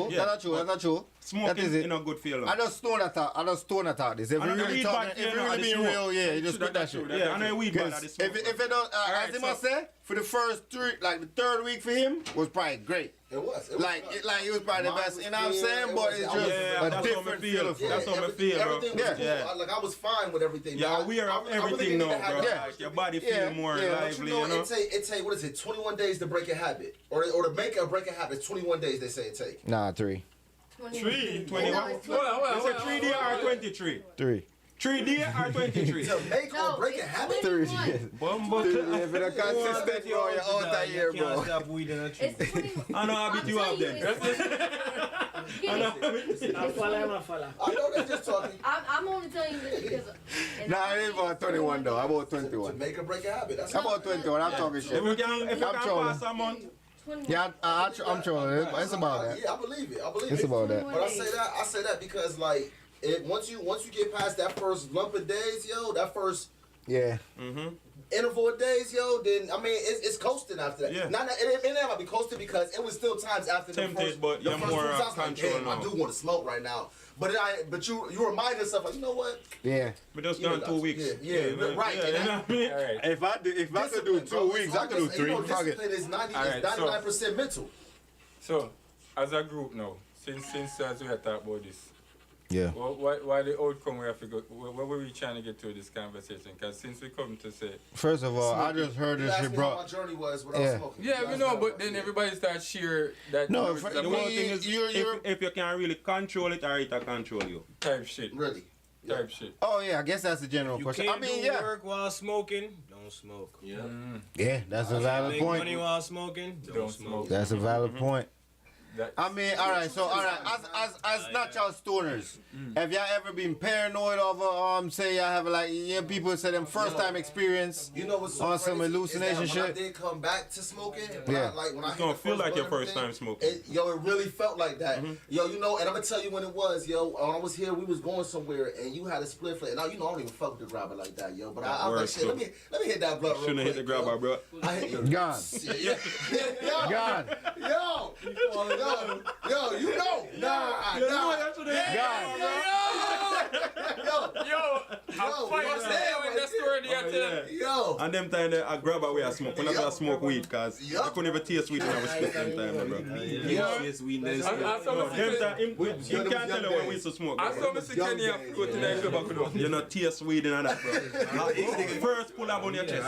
Yeah. That's not true. Smoking That is it. in a good feeling. I just stone that out. This. If you And the really weed talking, back if here, you no, really the being smoke. real, yeah, you just Should quit that that shit. true? Yeah, and the weed back at the smoke. If it don't, as he must say, for the first three, like the third week for him was probably great. It was. Like it was probably the best. You know what I'm saying? But it's just a different feel. That's how I feel, bro. Everything was cool. Like I was fine with everything. Yeah, man. aware of I really everything needed now, to have bro. that. Like your body feel more But lively, you know. it take what is it? 21 days to break a habit, or to make or break a habit. 21 days they say it take. Nah, 3. 21? Well, It's a 3 day or 23? 3. 3 day or 23? To make or break a habit. 3. Bumbo. If it's consistent, you're out of here, bro. Stop weeding a tree. I know how beat you up then. I'm follow. I know they're just talking. I'm only telling you this because. Nah, I ain't about 21 though. I'm about 21. Make or break a habit. That's I'm about 21. I'm talking If shit. you can I'm pass a month, Yeah, I'm trolling. It's about that. Yeah, I believe it. It's about that. But I say that because like once you get past that first lump of days, yo, that first Yeah. interval of days, yo, then I mean it's coasting after that. Yeah. It ain't ever be coasting because it was still times after Tempted, the first. but the you're first more two times, I was like, control damn, now. I do want to smoke right now. But you remind yourself like, you know what? Yeah. we just done 2 weeks. Yeah, right. Yeah, you know what I mean? Alright. If I could do 2 weeks, I could do 3. Fuck it. Discipline is 99% mental. So, as a group now, since as we have talked about this, Yeah. why the outcome we have to go, what were we trying to get to this conversation? Because since we come to say... First of all, I just heard You this asked shit me how my brought. journey was without Yeah. smoking. Yeah, we know, but then everybody starts share that... No, that The one Me, thing is, if you can really control it, or it will control you. type shit. Really. Type shit. Oh yeah, I guess that's the general You question. can't I mean, do yeah. work while smoking. Don't smoke. Yeah. Yeah, that's a valid Make money point. while smoking. Don't smoke. That's a valid point. That, I mean, all right. So, all right. As natural stoners, have y'all ever been paranoid over say y'all have like people say them first time experience You know what's so on some crazy hallucination is that when shit? I did come back to smoking, Yeah. when I It's hit gonna the feel like your blunt first thing, time smoking. it really felt like that. Yo, you know, and I'm gonna tell you when it was, yo. When I was here, we was going somewhere, and you had a split flip. Now you know I don't even fuck with the grabber like that, yo. But I was like, shit, let me hit that blunt real Shouldn't have hit quick, the grabber, bro. I hit your Gone. Gone. Yo, you know. Nah. Yo. And them time I grab away a smoke. When I smoke weed, cause I couldn't even taste weed when I was split them time, bro. Yes, we know. Them time, him can't tell you when we used to smoke. I saw Mr. Kenny go to the club. You know, taste weed and that, bro. First pull up on your chest.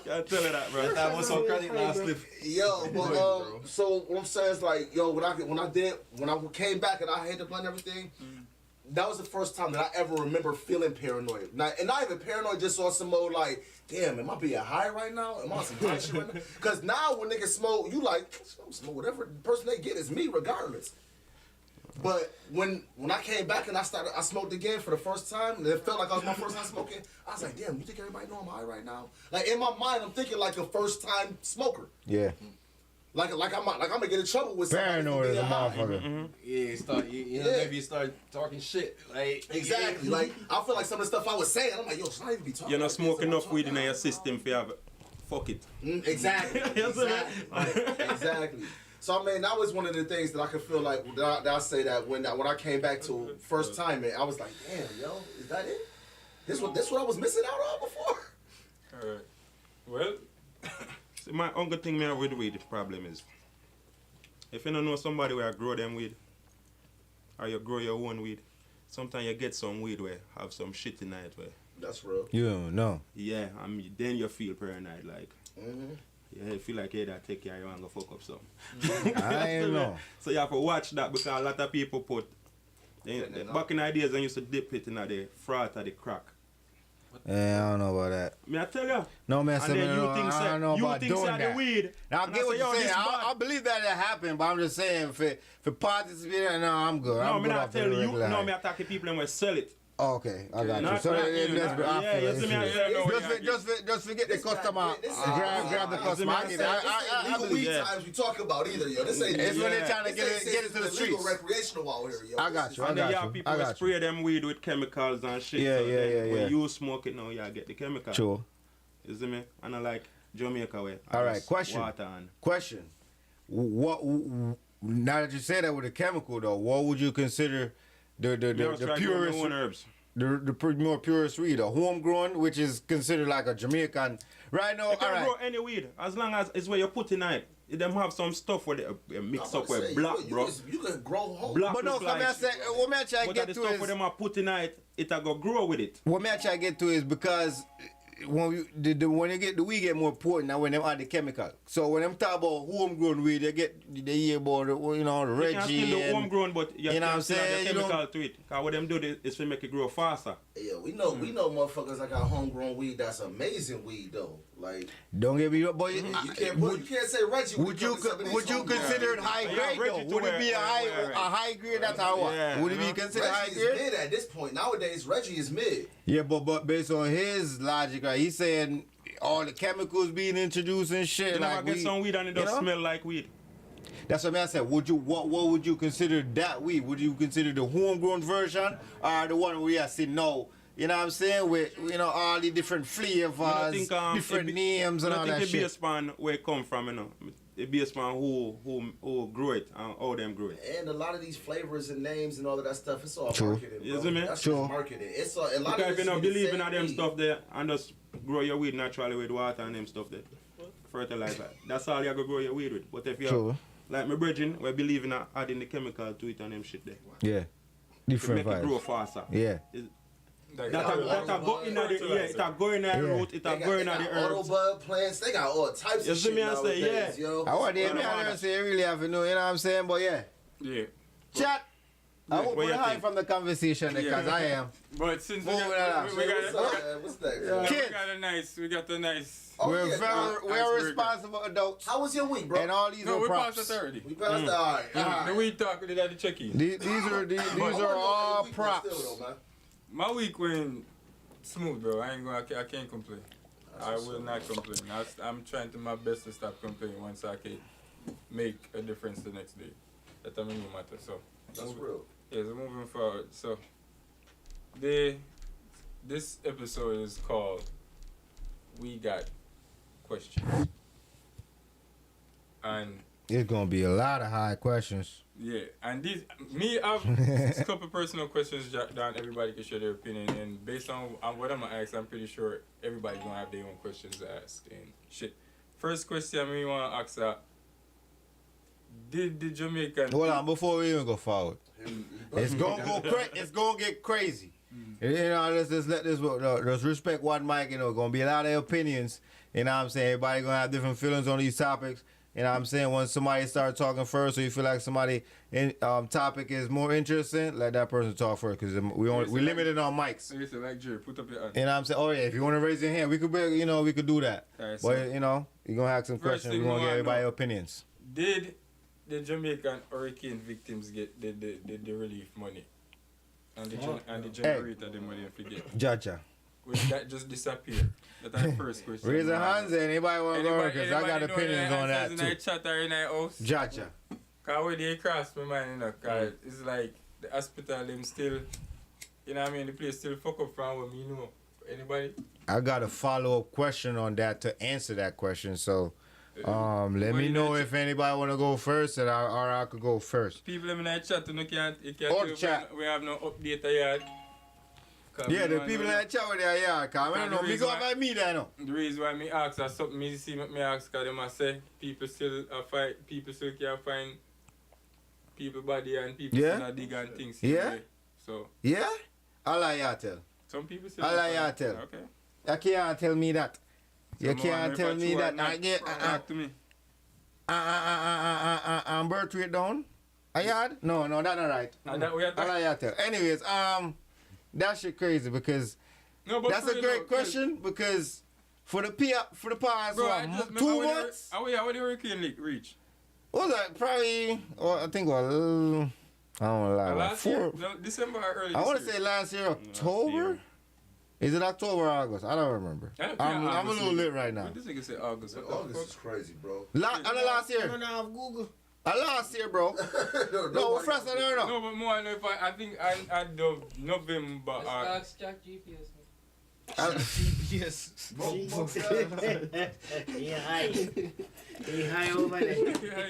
Can't tell you that, bro. That was so crazy last slip. Yo, but so what I'm saying is like, yo, when I came back and I hit the blunt and everything, that was the first time that I ever remember feeling paranoid. And not even paranoid, just on some mode like, damn, am I being high right now? Am I on some high shit right now? Because now when niggas smoke, you like, I'm smoke whatever the person they get is me regardless. But when I came back and I smoked again for the first time, and it felt like I was my first time smoking, I was like, damn, you think everybody know I'm high right now? Like in my mind, I'm thinking like a first time smoker. Yeah. Like I'm gonna get in trouble with somebody. Paranoid as a high. motherfucker. Yeah, maybe you start talking shit. Like exactly. Like I feel like some of the stuff I was saying, I'm like, yo, should I even be talking? You're not like smoking enough weed in your system for you have fuck it. Exactly. Exactly. So I mean, that was one of the things that I could feel like that I say that when I came back to first time, man, I was like, damn, yo, is that it? This what I was missing out on before. All right. Well, see, my only thing me have with weed problem is if you don't know somebody where grow them weed or you grow your own weed, sometimes you get some weed where have some shit in it where. That's real. You don't know. Yeah, I mean then you feel paranoid like. Mm-hmm. Yeah, you feel like hey, that take care you and go fuck up something. I know. So you have to watch that because a lot of people put back in the days I used to dip it in the froth or the crack. Yeah, I don't know about that. Me I tell you. No, man, and then you think I don't know you about think doing say that. the weed. Now, I and get what say, you're yo, saying. this I believe that it happened, but I'm just saying, for participating, no, I'm good. No, I'm me good not off the tell you. regular No, high. me attacking people and we sell it. Oh, okay, I got you. Not- So not let's you, be not- after yeah, this you see me, I shit. say, no, Just forget the customer. Grab the customer. I get it. I Legal believe weed that. times we talk about either, yo. This ain't. It's when they're trying to get it to the Legal streets. recreational out here, yo. I got you. I And then you got have you. people I who got you. spray them weed with chemicals and shit. Yeah, so yeah, then yeah, when yeah. you smoke it now, you get the chemical. Sure. You see me? And I like Jamaica way. All right, question. Water and Question. What? Now that you say that with a chemical though, what would you consider the purest herbs? The more purest weed, a homegrown, which is considered like a Jamaican. Right now, You can all right. grow any weed as long as it's where you put in it. Them have some stuff where they mix up with black, bro. You can grow home. But no, come here, say, what me I try to But get the to stuff is where them are put in it a go grow with it. what me I try to get to is because when when you get the weed get more potent than when them add the chemical. So when them talk about homegrown weed, they hear about the, you know, the You can Reggie still do and homegrown, but you you know what I'm can still add saying? the You don't- chemical to it. Cause what them do is to make it grow faster. Yeah, we know motherfuckers that got homegrown weed. That's amazing weed though. Like Don't get me wrong, boy. you can't say Reggie. Would you consider it high grade though? Would it be a high grade? That's how what? Would it be considered high Reggie grade? is mid at this point. Nowadays, Reggie is mid. Yeah, but based on his logic, right? He's saying all the chemicals being introduced and shit. You never like get some weed and it you does know? smell like weed. That's what I said. What would you consider that weed? Would you consider the homegrown version or the one we are seeing now? You know what I'm saying? With all the different flavors, different names and all that I think the shit. base pan where it come from, you know. The base pan who grow it and how them grow it. And a lot of these flavors and names and all of that stuff, it's all True. marketing. Bro. You see me? That's True. just marketing. It's a lot Because of if you this don't be the believe in same them weed. stuff there and just grow your weed naturally with water and them stuff there. Fertilizer. That's all you have to grow your weed with. But if you True. have, like my brethren, we believe in adding the chemical to it and them shit there. Yeah. To Different make it grow vibes. faster. Yeah. That go in the root, it go in the herbs. Autobud plants, they got all types You of see shit me, I say, nowadays, yeah. yo. I want to I say really have to know, you know what I'm saying? But yeah. Yeah. Chat. I Yeah, hope what we're you high think? from the conversation because I am. But since we Moving got, on. we got, What's up, man? What's that? Kids. we got a nice. Oh, We're yeah, we're responsible adults. How was your week, bro? And all these No, are we props. passed that already. We passed it. All right. The weed talk we did at the check-in. These are all props. My week went smooth, bro. I can't complain. I will not complain. I'm trying to my best to stop complaining once I can make a difference the next day. That's a new matter. So That's real. yeah, so moving forward. So this episode is called We Got Questions. And It's gonna be a lot of high questions. yeah, and I have a couple personal questions jotted down. Everybody can share their opinion, and based on what I'm gonna ask, I'm pretty sure everybody's gonna have their own questions to ask and shit. First question I wanna ask that: did the Jamaican? Hold on, before we even go forward, it's gonna get crazy. You know, let's just let this work. Just respect one mic. You know, gonna be a lot of opinions. You know what I'm saying? Everybody gonna have different feelings on these topics. You know what I'm saying? When somebody starts talking first, or you feel like somebody topic is more interesting, let that person talk first, because we limited on mics. You say like Jerry, put up your hand. You know what I'm saying? Oh yeah, if you want to raise your hand, we could do that. Alright, But so you're gonna ask some first questions. thing We're gonna we get wanna everybody know. opinions. Did the Jamaican hurricane victims get the relief money? And the generator the money and forget. Jaja. Will that just disappear? That's the first question. Raise your hands and anybody want to go, because I got Anybody know opinions the on that answers in the too. chat or in the house? Jaja. Cause when they cross my mind, cause it's like the hospital them still, you know what I mean, the place still fuck up from what me know. Anybody? I got a follow-up question on that to answer that question. So, let me know if anybody want to go first, or I could go first. People in the chat, you can't Or tell chat. we have no update yet. Yeah, the people in the chat with their yard, cause I don't know, me go by me there now. The reason why me ask is something me see me ask, cause them a say people still can't find people body and people Yeah? still a dig and things. Yeah? So Yeah? All I y'all tell. some people still All I y'all find- tell. Okay. You can't tell me that. You So, can't if tell I me chew or that. not, I get talk to me. I'm birth rate down. A yard? No, that not right. And that we are All I y'all tell. Anyways, that shit crazy, because No, but that's for a real great though, question, because for the past Bro, what, I just 2 remember months. how the hurricane reach? What was that? Probably, I think, I don't know, like Last 4. year, no, December or early. I want this to year. say last year, October. Is it October or August? I don't remember. I'm a August, little lit right now. What this nigga say August? What the August fuck? is crazy, bro. Last year. No, have Google. Last year, bro. No, first I don't know. No, but more I know if I think I do November. Let's ask Jack GPS, man. Yes. He high. He high over there.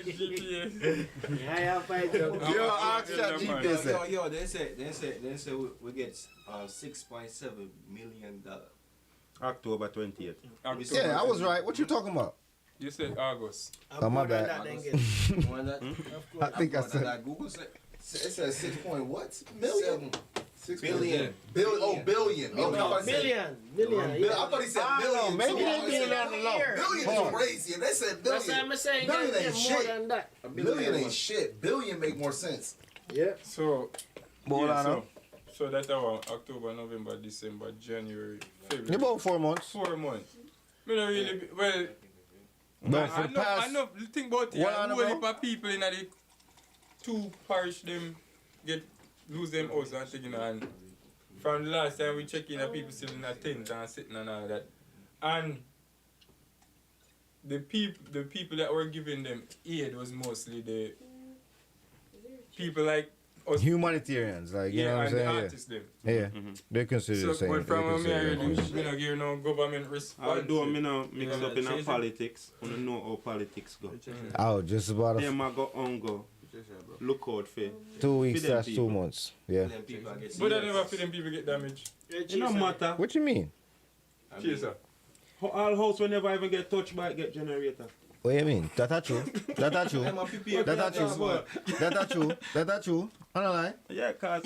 GPS. He high up by the Yo, ask that GPS. Yo, they say we get $6.7 million. October 20th. Yeah, I was right. What you talking about? You said August. Oh, my bad. I think I said. That Google said. It says 6 point what? Million? 6 billion. Billion. Oh, billion. Oh, I thought he said- Million. I thought he said I don't know, million. maybe too. they mean that low. Billion Hold is on. crazy. If they said That's billion, what I'm saying. billion Get ain't more shit. than that. Billion ain't shit. Billion make more sense. Yeah. So, Hold on, huh? so that's our October, November, December, January, February. About 4 months. 4 months. Me not really, well, But for I the know, past, I know, think about it. What A on whole about? heap of people in the 2 parish them lose them house and thing, and from the last time we check in, people still in a tent and sitting and all that. And the people that were giving them aid was mostly the people like us. humanitarians, like, you know what I'm and the saying? artists them. Yeah, they consider So, the same. but They from me, I consider really, the same. you know, give no government response. Although me no mix Yeah, up in change it. politics, I don't know how politics go. Oh, just about Them I go on go. Look out for 2 weeks, for them that's 2 people. months. Yeah. But I never feel them people get damaged. It don't matter. What you mean? Cheers, sir. All house will never even get touched by get generator. What you mean? That's true. That's true. Them a prepare for That's that as true. well. That's true. I don't lie. Yeah, cause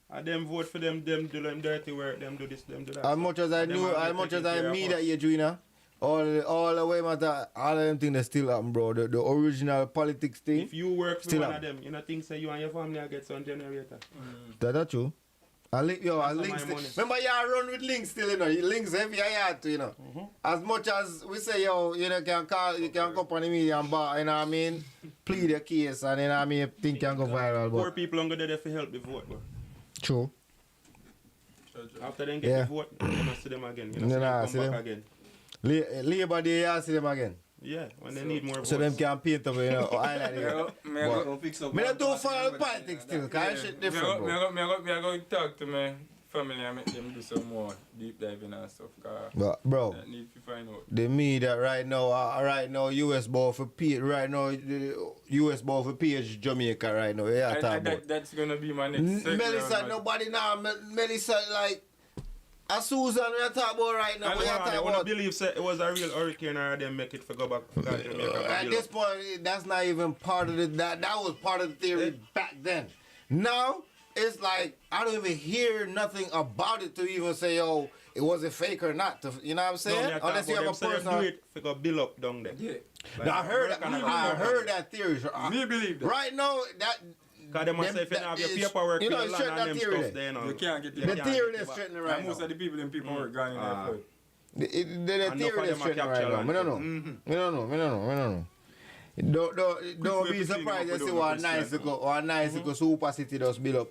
I them vote for them do them dirty work, them do this, them do that. As much as I Them knew, are as much as taking I care me of that us. you Gina, all the way matter, all of them things that still happen, bro. The original politics thing. If you work for still one of happen. them, you know think say you and your family will get some generator. That's true. I link, yo, I That's link my still. money. Remember, you run with links still, you know. Links heavy, I had to, you know. As much as we say, yo, you know, can call, you can come on the media and bar, you know what I mean? Plead your case, and you know what I mean? Think can go viral, Poor but people don't go there for help the vote, bro. true. After they get Yeah. the vote, you must see them again. You know, No, see nah, them see come back them. again. Labor Day, you see them again. Yeah, when they need more votes. So them can paint up, you know, highlight it. Me I go- But me not do follow the politics still, because shit different, bro. Me I go talk to my family and make them do some more deep diving and stuff. Cause But, bro, I need to find out. the media right now, US ball for P, right now, the US ball for PH Jamaica right now, yeah, talk about. That's gonna be my next segment. Melissa, man. nobody now, Melissa, like, Susan, we are talking about right now, I we are talking want to about. believe say it was a real hurricane or them make it for go back for God Jamaica. At this point, that's not even part of the, that was part of the theory back then. Now, it's like, I don't even hear nothing about it to even say, oh, it wasn't fake or not. You know what I'm saying? Unless you have a personal. Do it, if you go build up down there. Yeah. Like, Now, I heard that theory. Me believe that. Right now, that. Because they must say if you don't have your paperwork, you know, your land and them stuff there, You can't get the theory that's straightened right now. Most of the people in paperwork gone in there first. The theory that's straightened right now. I don't know. Don't be surprised to see what nice go super city just build up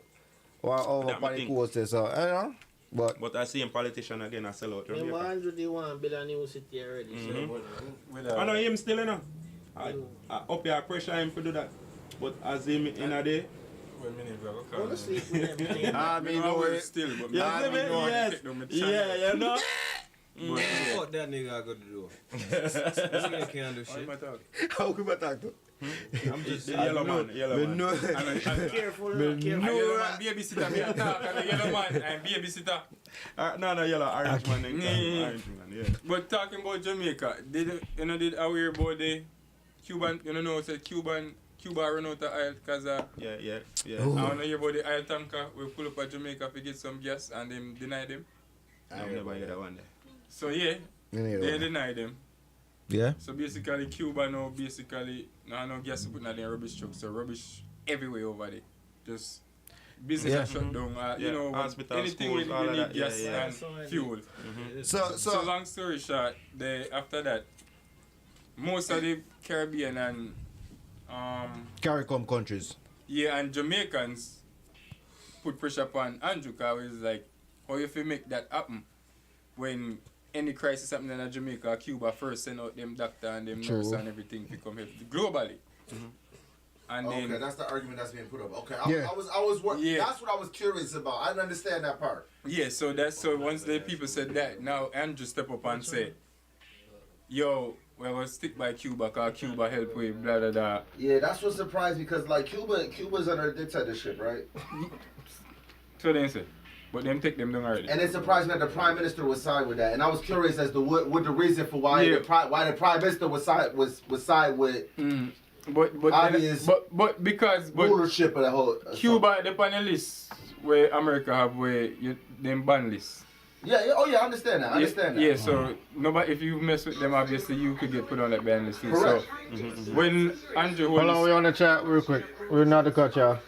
or over on the coast there, so you know. But I see him politician again I sell out. Remember 101 build a new city already. I know him still, you know. I up here pressure him to do that. But as him in a day. Go to sleep with them. I mean, no, still, but you know. What that nigga got to do? This nigga can't do shit. How can I talk to? I'm just the yellow man. Careful, careful. Yellow man, babysitter, me attack, and the yellow man, and babysitter. No, yellow, orange man. Orange man, yeah. But talking about Jamaica, did aware about the Cuban, said Cuba run out of oil because yeah. I want to hear about the oil tanker. We pull up at Jamaica to get some gas and them deny them. I've never heard that one there. So yeah, they deny them. Yeah. So basically Cuba now no gas to put in the rubbish truck. So rubbish everywhere over there. Just business shut down. Hospital, anything schools, we need gas and fuel. So long story short, after that, most of the Caribbean and CARICOM countries. Yeah, and Jamaicans put pressure upon Andrew because it's like, how if you make that happen when any crisis happen in Jamaica or Cuba first send out them doctor and them nurse and everything to come help globally. And then, that's the argument that's being put up. Okay, Yeah. I was that's what I was curious about. I didn't understand that part. Yeah, so once the people said that, now Andrew step up and say, yo, we're gonna stick by Cuba because Cuba help with blah blah blah. Yeah, that's what surprised me because like Cuba's under dictatorship, right? So they say. But them take them down already. And it surprised me that the Prime Minister would side with that. And I was curious as to what the reason for why the Prime Minister would side with but obvious because rulership of the whole Cuba the on the list where America have where them ban list. Yeah, I understand that. Yeah, so nobody, if you mess with them, obviously you could get put on that ban list too. Correct. So when Andrew Hold on, we're on the chat real quick. We're not to cut y'all.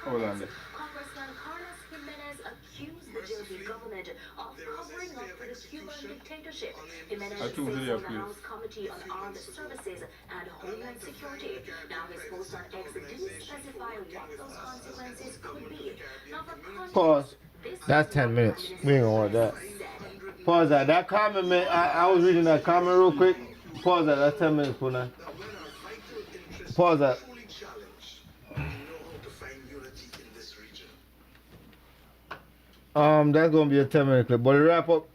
Hold on there. Congressman Carlos Jimenez accused the Jersey government of covering up for the Cuban dictatorship. Jimenez says on the House Committee on Armed Services and Homeland Security. Now his post on X didn't specify what those consequences could be. Now for Pause. That's 10 minutes. We ain't gonna want that. Pause that. That comment, man. I was reading that comment real quick. Pause that. That's 10 minutes, Puna. Pause that. That's gonna be a 10-minute clip. But to wrap up,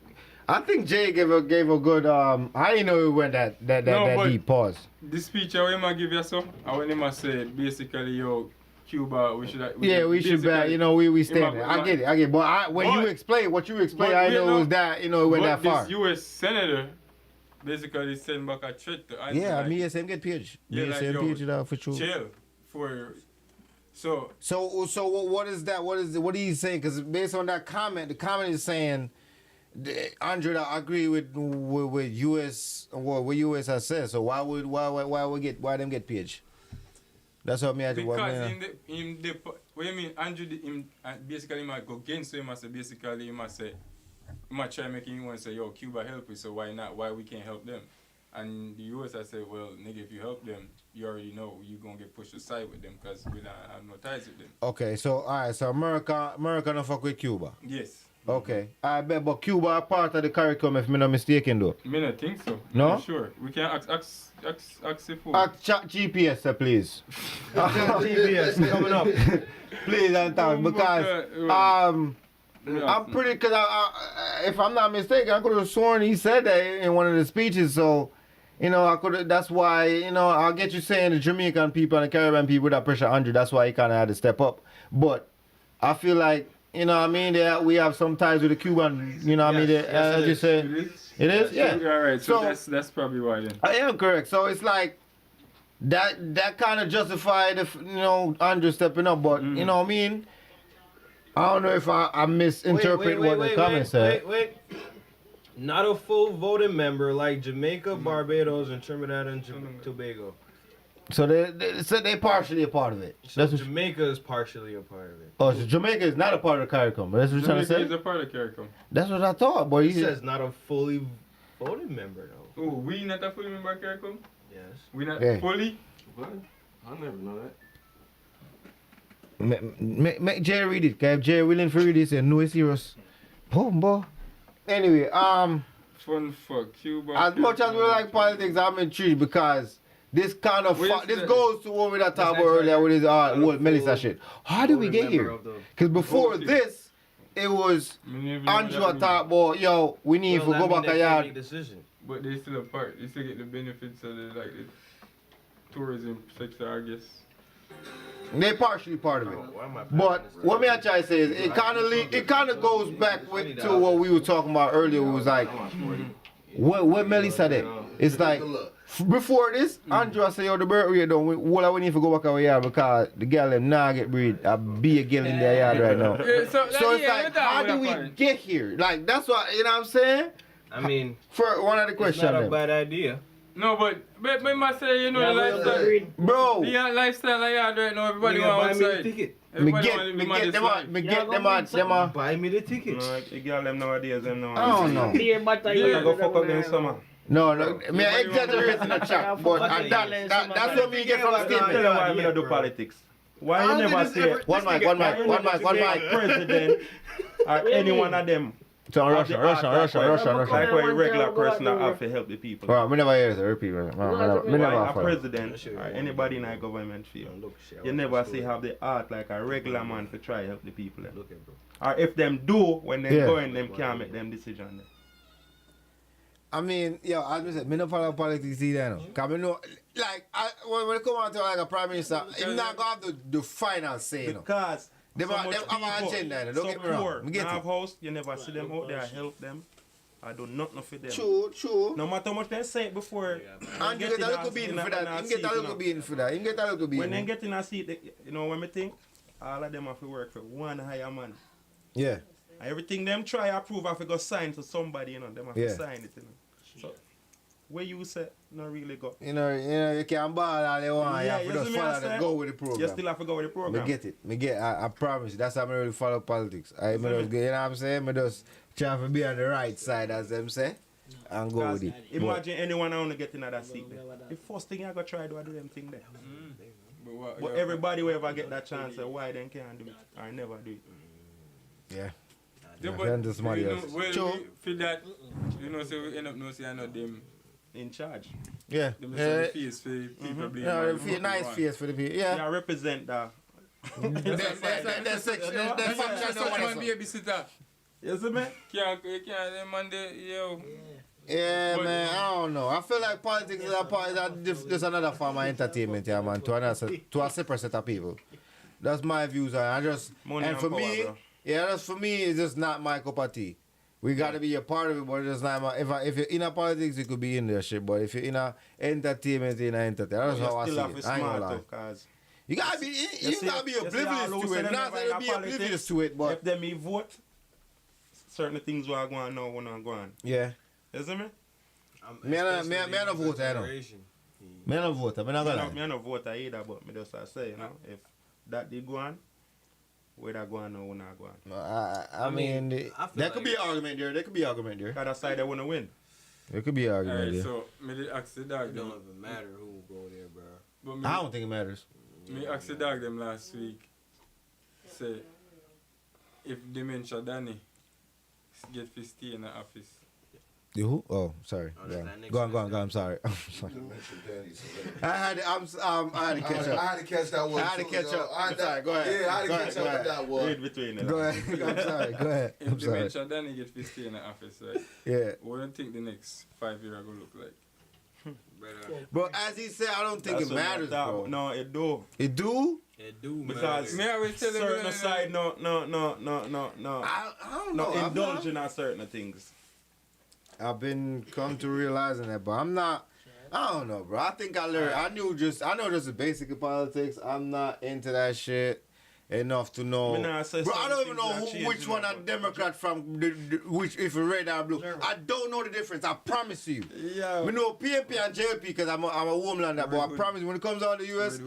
I think Jay gave a good. I didn't know it went that deep. Pause. The speech I want to give you so, I want him to say basically, yo, Cuba, we should. We should back. We stand there. I get it. But when you explain what you explain, I know it was that. It went that far. This U.S. Senator basically sent back a threat to. Yeah, me and him get PH. Me and him PH for sure. Chill for. So what is that? What are you saying? Because based on that comment, the comment is saying, Andre, I agree with U.S. what U.S. has said. So why them get PH? That's what me. Because what you mean? Andrew, basically, he might go against. So he must say basically, he must try making him want to say, yo, Cuba help us. So why not? Why we can't help them? And the U.S. has said, well, nigga, if you help them, you already know you're going to get pushed aside with them because we don't have no ties with them. Okay, so, all right, so America don't fuck with Cuba? Yes. Okay. I bet, but Cuba are part of the CARICOM, if I'm not mistaken, though. I don't think so. No? I'm sure. We can ask the phone. Ask chat GPS, please. GPS, coming up. Please, and talk, because, I'm pretty, because if I'm not mistaken, I could have sworn he said that in one of the speeches, so... that's why, I'll get you saying the Jamaican people and the Caribbean people that pressure 100, that's why he kind of had to step up. But I feel like, we have some ties with the Cuban, as you say. It is? Yeah. All right, so that's probably why then. I am correct. So it's like, that kind of justified, Andrew stepping up, but, I don't know if I misinterpret what the comment said. Wait. Not a full voting member like Jamaica, Barbados, and Trinidad and Tobago. So they partially a part of it. So Jamaica is partially a part of it. Oh, so Jamaica is not a part of CARICOM. That's what you're trying to say? Jamaica is a part of CARICOM. That's what I thought, boy. He says not a fully voting member, though. Oh, we not a fully member of CARICOM? Yes. We not Yeah. fully? What? I never know that. Make Jerry read it. If Jerry willing for read it, say no, it's serious. Boom, boy. Anyway, Fun for Cuba. as much as we like politics, I'm intrigued because this kind of this goes to what we talked about earlier with his with Melissa shit. How did we get here? Because before this, it was Andrew thought, boy, yo, we need to go back a yard. But they still a part. They still get the benefits of the tourism sector, I guess. They're partially part of it. But what me I try to say is it kind of goes back to what we were talking about earlier. It was like what Melissa did. It's like before this, Andrew said, yo, the birth rate don't. Well, we need to go back our yard because the girl them now get breed. I be a girl in their yard right now. So it's like, how do we get here? Like that's what you know what I'm saying. I mean, for one of the questions. It's not a bad idea. No, but me must say, you know, the lifestyle. Bro. The lifestyle I had right now, everybody want outside. Me get them on. Buy me the ticket. No, the girl them nowadays, them now. I don't know. Go fuck up in summer. No, me I exaggerate in the chat, but that's what we get from the statement. Tell you why me not do politics. Why you never say one mic. President or any one of them. So Russia. Like why a regular person that have to help the people. Well, me never hear this. Repeat, man. Me never a president or anybody in a government field, you never see have the art like a regular man to try help the people. Or if them do, when they go in, them can't make them decision. I mean, yo, as I said, me no follow politics either, no. Cause me know, like, when it come out to like a prime minister, he's not gonna have the final say, no. Because They have an agenda, don't get me wrong. Get have house, you never see them out there, help them. I do nothing for them. True. No matter how much they say it before. And you get a little beating for that. You get a little beating for that. You get a little beating. When they get in a seat, you know, when me think, all of them have to work for one higher man. Yeah. And everything them try approve, have to go sign to somebody, you know, them have to sign it, you know. So, where you say, not really go. You know, you can't ball all you want. Yeah, you have to just follow the go with the program. You still have to go with the program. Me get it. I promise you. That's how I really follow politics. You know what I'm saying? I just try to be on the right side, as them say, and go with it. Imagine anyone I want to get in that seat there. The first thing I got to try to do them thing there. But everybody will ever get that chance, why they can't do it or never do it. Yeah. But you know, for that, you know, so we end up saying I know them in charge. Yeah. Them the face for people blame. Yeah, nice face for the people. Yeah. Yeah, represent that. That's one babysitter. You see me? Can't man yo. Yeah, man, I don't know. I feel like politics is just another form of entertainment, yeah, man, to a separate set of people. That's my views on it. For me, that's for me, it's just not my cup of tea. We gotta be a part of it, but it's not my. If you're in a politics, you could be in there shit. But if you're in a entertainment, that's how I see it. I ain't gonna lie. You gotta be oblivious to it. Not that be oblivious to it, but if them vote, certain things will go on now, will not go on. Yeah. You see me? Me no vote, I know. Me no vote, I'm not gonna. Me no vote either, but me just say, you know, if that did go on, where that go on or will not go on. I mean, there could be an argument there. Because that side they want to win. There could be an argument there. So, me did ask the dog. It don't even matter who go there, bro. I don't think it matters. Me asked the dog them last week. Say, if Dementia Danny get to stay in the office. You who? Oh, sorry. Go on. I'm sorry. I had to catch up. I had to catch that one. I had to catch up. I'm sorry. Go ahead. Yeah, I had to catch up with that one. Read between them. Go ahead. I'm sorry. Go ahead. If Dementia Danny get to stay in the office, right? Yeah. What do you think the next 5 years are going to look like? Bro, as he said, I don't think it matters, bro. No, it do. It do? It do, because me always tell certain side, no. I don't know. Indulge in certain things. I've been come to realizing that, but I'm not. I don't know, bro. I think I learned. I know just the basic of politics. I'm not into that shit. enough to know. Me nah say Bro, I don't certain even know things that which change, one you a know, Democrat from which, if red or blue. I don't know the difference. I promise you. Yeah. We know PNP and JP because I'm a woman that, but I promise you, when it comes down to the US,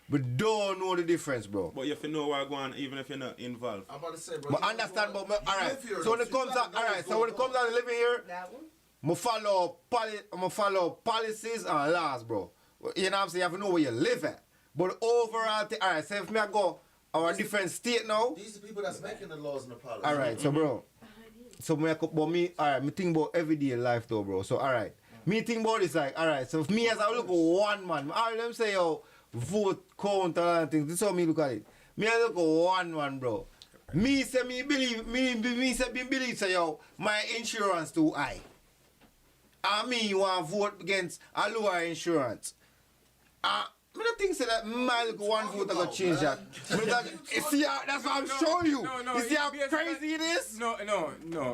we don't know the difference, bro. But if you know where I go on, even if you're not involved. I'm about to say, bro. But understand, but alright. So when it comes out, alright. So when it comes down to living here, I follow policies and laws, bro. You know what I'm saying? You have to know where you live at. But overall, alright. So if me I go our different state now. These are people that's making the laws and the policies. Alright, so bro. So alright, me think about everyday life though, bro. So alright. Me think about this like, alright, so if me as I look at one man, I them say yo, vote, count and things. This is how me look at it. Me I look at one man, bro. Me say me believe say yo, my insurance too high. And me want vote against a lower insurance. I don't think so that my look one vote I got change that. See, that's what I'm showing you. You see how crazy it is? No.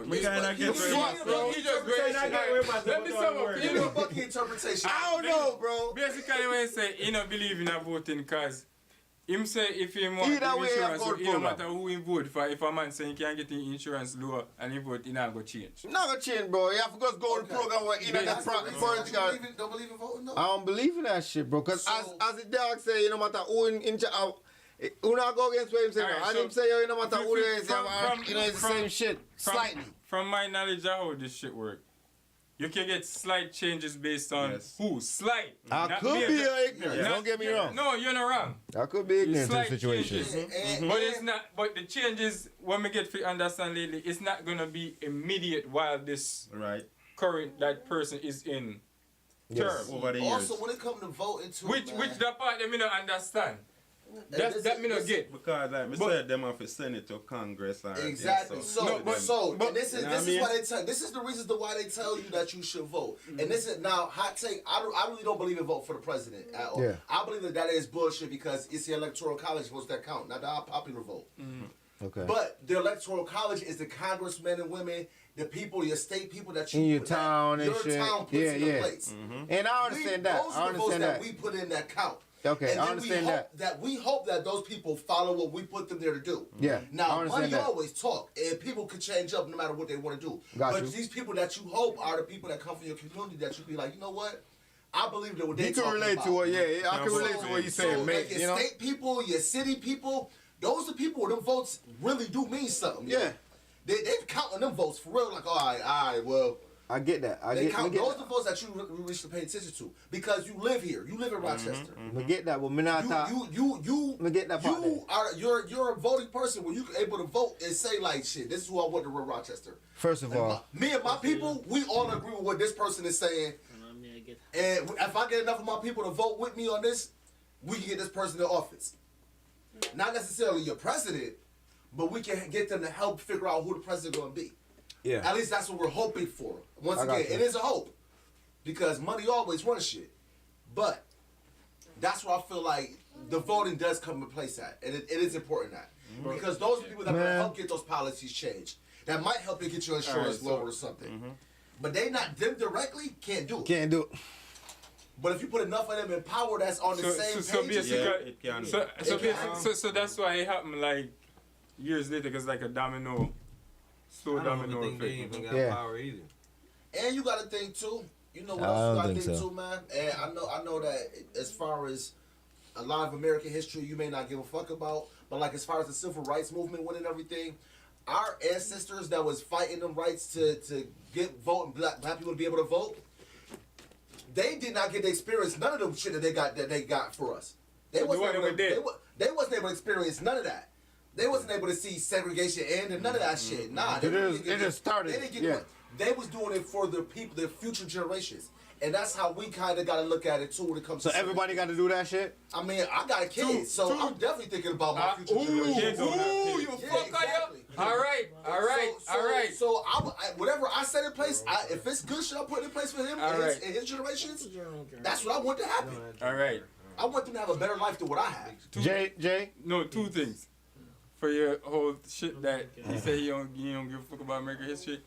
We kinda get very much, bro. You just great shit. Let me sum up. You know fucking interpretation. I don't know, bro. Basically, when you say he don't believe in a voting because him say if he want Either way, insurance, I vote it for don't man. matter who he vote for. If a man say he can't get the insurance lower and he vote, he not go change. Not gonna change, bro. You have to just go to the program where in That's the the reason political. that you don't believe in voting, though? I don't believe in that shit, bro. Cause as the dog say, no matter who in who not go against what him say, Alright, and so him say, yo, no matter who they say, from- you know, it's the from- same shit, slightly. From my knowledge of how this shit work, you can get slight changes based on who? Slight. I Not could major. be ignorant. Not- Don't get me wrong. No, you're not wrong. I could be ignorant to the Slight situation. changes. But it's not. But the changes, when we get to understand lately, it's not gonna be immediate while this current that person is in term. Over the years. Also, when it comes to voting, too, Which the part that me not understand. That me not get. Because like me said, them have to send it to Congress and Exactly. and So, and this is you know what I this is mean? why they tell. This is the reasons why they tell you that you should vote. And this is now hot take. I really don't believe in vote for the president at all. Yeah. I believe that is bullshit because it's the electoral college votes that count, not the popular vote. Okay. But the electoral college is the congressmen and women, the people, your state people that you In your put town and your shit. town puts Yeah, in the yeah. place. And I understand that. Those I are the votes understand that that. we put in that count. Okay, And I then understand that. We hope that those people follow what we put them there to do. Yeah, I Now, understand money that. always talk, and people could change up no matter what they want to do. Got but you. these people that you hope are the people that come from your community that you be like, you know what? I believe that what they You can talking relate about. to what, yeah, I can relate to what you're saying, so, mate. Like your You know? state people, your city people, those are people where them votes really do mean something. Yeah. They counting them votes for real. Like, all right, well. I get that. I They get count that. those are the votes that you really should pay attention to because you live here. You live in Rochester. I get that, but me not talk. You I get that part. you are you're a voting person when you able to vote and say like shit. This is who I want to run Rochester. First of all, Me and my people, we all agree with what this person is saying. And if I get enough of my people to vote with me on this, we can get this person in office. Not necessarily your president, but we can get them to help figure out who the president going to be. yeah. At least that's what we're hoping for. Once I got again, you. it is a hope. Because money always runs shit. But that's where I feel like the voting does come into place at. And it is important that. Because those are people that will help get those policies changed. That might help you get your insurance lower or something. But them directly can't do it. Can't do it. But if you put enough of them in power that's on the same page, basically, it can. so that's why it happened like years later, because like a domino, slow domino effect. Power either. And you gotta think too. You know what I else you don't gotta think think so. too, man? And I know that as far as a lot of American history you may not give a fuck about, but like as far as the civil rights movement went and everything, our ancestors that was fighting them rights to get vote and black people to be able to vote, they did not get to experience none of them shit that they got for us. They wasn't able to experience none of that. They wasn't able to see segregation end and none of that shit. Nah, It just started. They didn't get Yeah. They was doing it for the people, the future generations. And that's how we kind of got to look at it too when it comes So to everybody got to do that shit? I mean, I got kids, so I'm definitely thinking about my future generations. You fucker, All right. So whatever I set in place, if it's good shit I put in place for him and his generations, that's what I want to happen. All right. I want them to have a better life than what I have. Jay? No, two things. For your whole shit that he said he don't give a fuck about American history,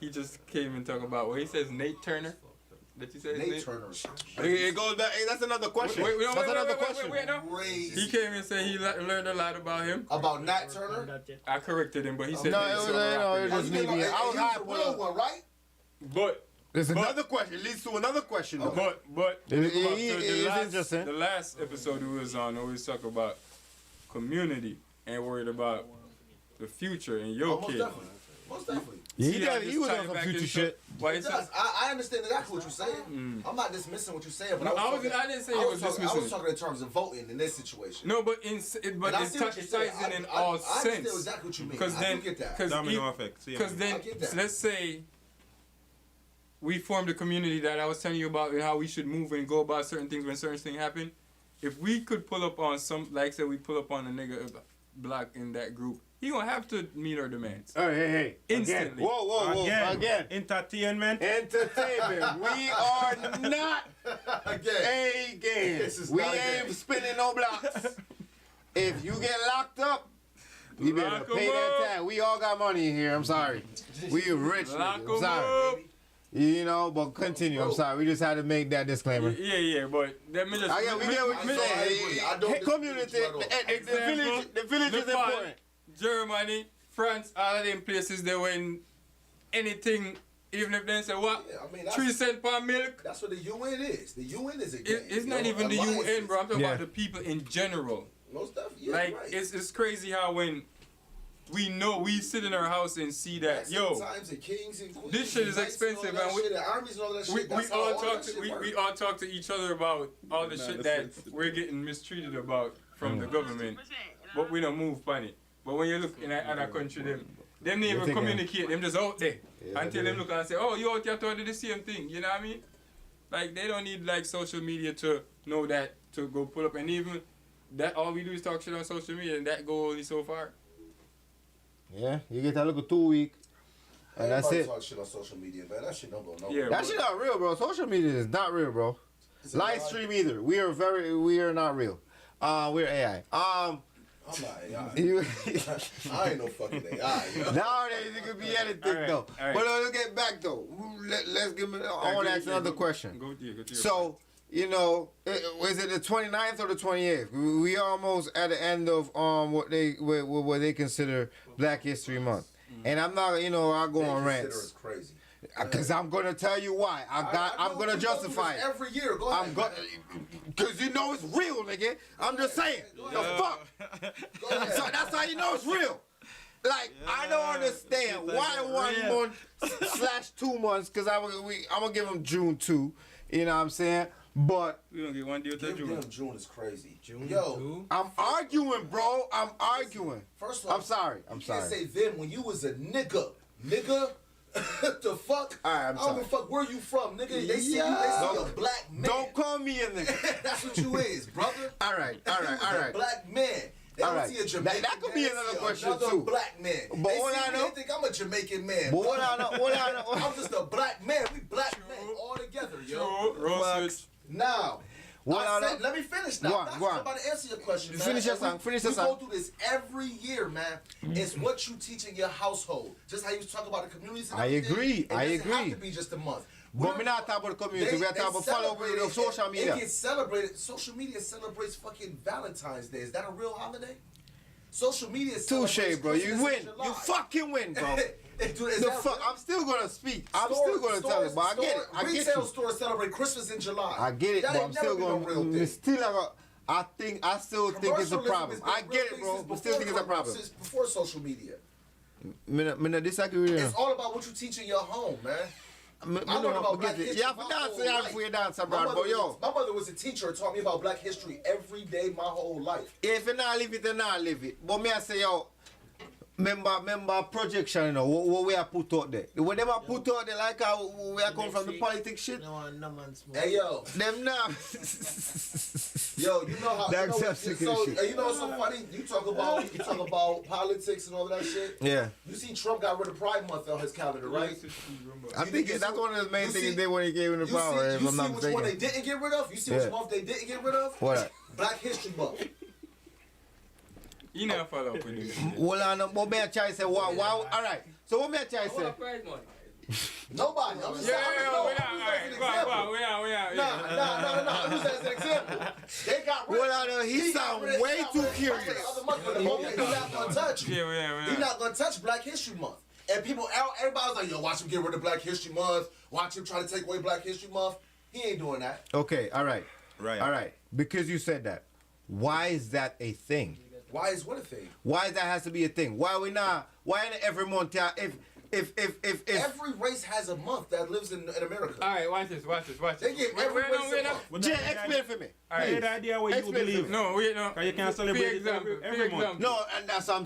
he just came and talked about, he says Nate Turner. That you said Nate his name? Turner. It goes back. Hey, that's another question. Wait, That's another question. wait, no. He came and said he learned a lot about him. About Nat Turner? I corrected him, but he said No, it was just me being. I was high the real one, right? But there's another question. It leads to another question. Though. But interesting. The last episode we was on, always talk about community and worried about the future and your Most kid. definitely. Most definitely. Yeah, he was on some future shit. Why It does. I understand exactly what you're saying. I'm not dismissing what you're saying, but No, I didn't say you was dismissing I was it. talking in terms of voting in this situation. No, but And I it see what you're ties saying. in I all understand sense. exactly what you mean. Because I then, do get that. Domino effect. See, because then, I get that. so let's say we formed a community that I was telling you about and how we should move and go about certain things when certain things happen. If we could pull up on some, like say we pull up on a nigga black in that group, he gonna have to meet our demands. Hey. Instantly. Again. Whoa. Again. Entertainment. Entertainment. We are not Again. a game. This is We not a ain't game. spinning no blocks. If you get locked up, you better Lock 'em pay that up. time. We all got money in here. I'm sorry. We rich. Lock nigga. I'm 'em sorry. up. You know, but continue. I'm sorry. We just had to make that disclaimer. Yeah, but let me just. We get what you're saying. I don't Community, disagree at all. the village is Nepal, important. Germany, France, all of them places they when anything, even if they say what, Yeah, I mean, that's- 3 cents per milk. That's what the UN is. The UN is a game. It's not even the UN, bro. I'm talking Yeah. about the people in general. Most stuff. Yeah, Like right. it's crazy how when we sit in our house and see that Sometimes the kings and queens this shit and is knights and all expensive, that and we- shit, and armies and all that shit. we That's how all all talk that to shit we works. all talk to each other about all the shit that we're getting mistreated about from the government, but we don't move on it. But when you look in other country, them they even communicate, them just out there until them look and say, oh, you out here to do the same thing. You know what I mean? Like they don't need like social media to know that to go pull up, and even that all we do is talk shit on social media, and that go only so far. Yeah, you get that little 2 week, and that's Everybody it. talk shit on social media, man. That shit don't go nowhere. Yeah, That shit not real, bro. Social media is not real, bro. Is it Live not? stream either. We are not real. We're AI. I'm not AI. You, I ain't no fucking AI. Yo. nowadays it could be anything All right, though. all right. But let's get back though. Let's give me. I want to ask another question. Go to your So, you know, is it the 29th or the 28th? We almost at the end of what they consider Black History Month. And I'm not, you know, I go They on consider rants. us crazy. Because I'm gonna tell you why. I'm gonna justify it. Every year, go ahead. Cause you know it's real, nigga. I'm just saying. The fuck. So that's how you know it's real. Like I don't understand why 1 month / 2 months. Cause I'm gonna give them June 2. You know what I'm saying? But we don't get one deal to June. June is crazy. Yo, I'm arguing, bro. I'm arguing. First of all, I'm sorry. You can't say them when you was a nigga. The fuck? Alright, I don't give a fuck where you from, nigga. They see you, they see a black man. Don't call me a nigga. That's what you is, brother. All right. A black man. They All don't right. see a Jamaican That could be man, another they see question, another too. black man. But they what see I me, know- they think I'm a Jamaican man. But what I know, I'm just a black man. We black men all together, yo. Roses. Now, What I know- let me finish now. Go on, That's go on. I'm about to answer your question, man. Finish your And we- song, finish we your song. go through this every year, man. It's what you teach in your household. Just how you talk about the communities and I everything. agree, It I doesn't have agree. to be just a month. But we're not talking about the community. We're talking about following the social media. It gets celebrated. Social media celebrates fucking Valentine's Day. Is that a real holiday? Social media celebrates Touche, bro. You Christmas win. in July. You fucking win, bro. Dude, is The that fuck? real? I'm still gonna speak. I'm still gonna tell it, but I get it. I get Retail you. stores celebrate Christmas in July. I get it, That but ain't I'm never still been going. no real thing. I still think it's a Commercialism problem. has been I real get it, thing bro. since But still think it's a problem. Since before social media. Me no disagree with you. It's all about what you teach in your home, man. I learned know, about forget Black it. history Yeah, my for dance, whole yeah, life. for your dance, My bro. mother But yo, was- my mother was a teacher and taught me about Black history every day my whole life. if you not live it, you not live it. But me I say yo, remember projection, you know, what we are put out there. What them are put out there, like how we are coming from the politics shit. No man smoke. Hey yo, them now. Yo, you know how That's you know, just so, shit. you know what's so funny? You talk about politics and all that shit. Yeah. You see Trump got rid of Pride Month on his calendar, right? I think that's one of the main things they when he gave him the power, if You I'm see not which one they mistaken. didn't get rid of? You see Yeah. which month they didn't get rid of? What? Black History Month. You never follow up with him. Well, I know, but me I try to say, wow, all right. So what me I try to say? Nobody. I'm just Yeah, saying. we're not. All right, go on. use that as an example. They got rid Well, he sound way too curious. He's not gonna touch. Yeah. He's not gonna touch Black History Month. And people, everybody was like, yo, watch him get rid of Black History Month. Watch him try to take away Black History Month. He ain't doing that. Okay, all right. Right. All right. Because you said that. Why is that a thing? Why is what a thing? Why that has to be a thing? Why in every month if Every race has a month that lives in America. All right, watch this. They give every race a month. Jay, explain for me. All right. The idea what you Explain believe. to me. No, wait, no. You can't celebrate it every month. No, and that's what